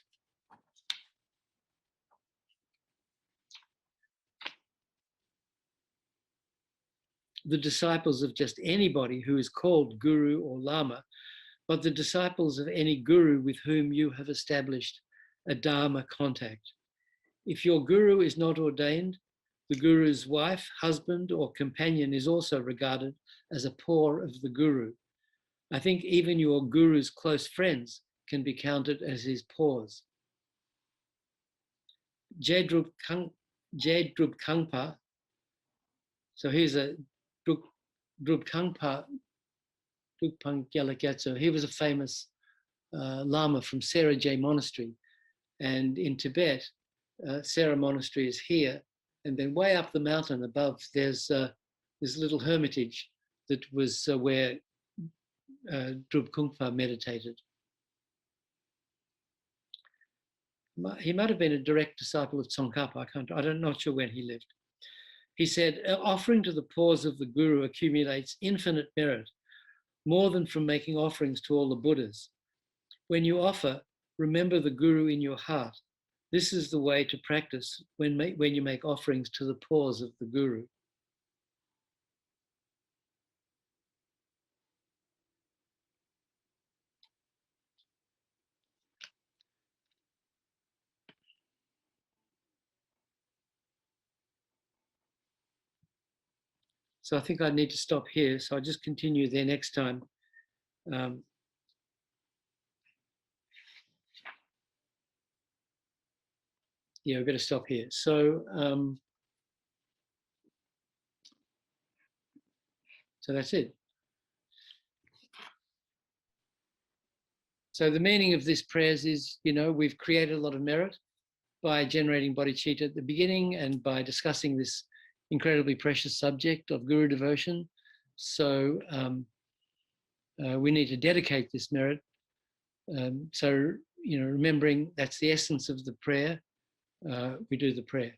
the disciples of just anybody who is called Guru or Lama, but the disciples of any Guru with whom you have established a Dharma contact. If your Guru is not ordained, the Guru's wife, husband, or companion is also regarded as a paw of the Guru. I think even your Guru's close friends can be counted as his paws. Jedrup Kangpa, so here's a Drup Kangpa, Drupang Gyalakatso. He was a famous Lama from Serajay Monastery. And in Tibet, Sera Monastery is here. And then way up the mountain above, there's this little hermitage that was where Drup Kangpa meditated. He might have been a direct disciple of Tsongkhapa. I'm not sure when he lived. He said, offering to the paws of the Guru accumulates infinite merit, more than from making offerings to all the Buddhas. When you offer, remember the Guru in your heart. This is the way to practice when you make offerings to the paws of the Guru. So I think I need to stop here. So I'll just continue there next time. Yeah, we're going to stop here. So, so that's it. So the meaning of this prayers is, we've created a lot of merit by generating bodhicitta at the beginning and by discussing this incredibly precious subject of Guru devotion. So we need to dedicate this merit. So, remembering that's the essence of the prayer, we do the prayer.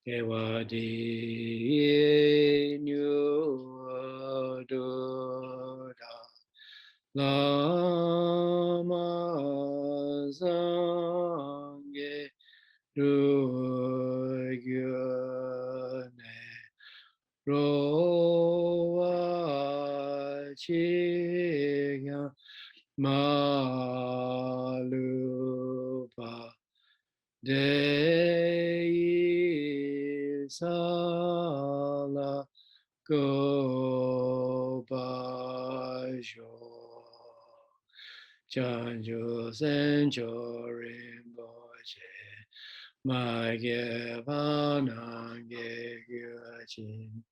Kewadi nyu do da lama zangye ru gyune ro wa chi ma lu pa de sala go ba jo chanjo senjo rinpoche ma ge ba na ge ge chin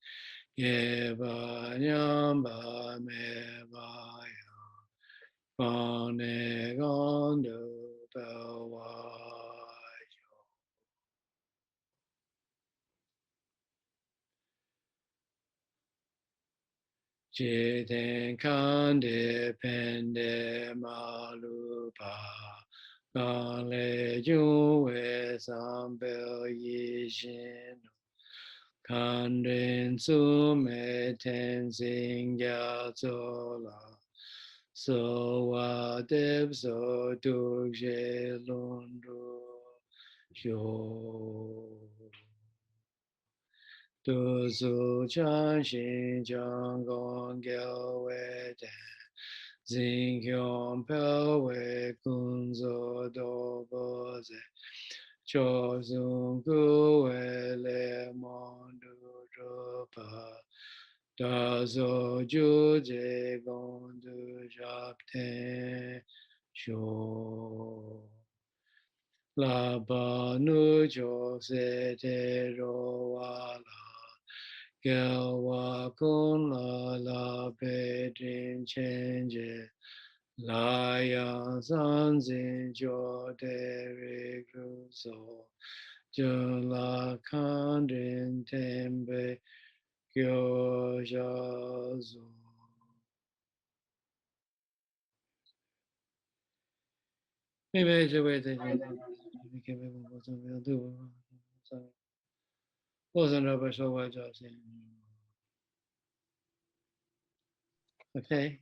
ge ba nyam ba me ba ya ba ne gon do ba wa. Jiten Kande Pende Malupa Gale Juwe Sambel Yishin Kanden Sume Tenzing Yazola So Wa Deb So Dukje Lundu Yo Tu Su Chan Xin Jiang Gong Gyao Wei Den Xing Hyong Pao Wei Kun Zo Do Bo Ze Cho Zung Gu Wei Le Mon Du Zhu Pa Da Zo Ju Je Gong Du Jap Ten Shu La Ba Nu Jo Se Te Ro Wa La Gelwa Kun La La Pe Din Chen Je La Yang San Zin Jo De Ri Gru So Je La Kan Din Tembe Gyo Ja Zo Maybe the way they do wasn't rubber so I just okay.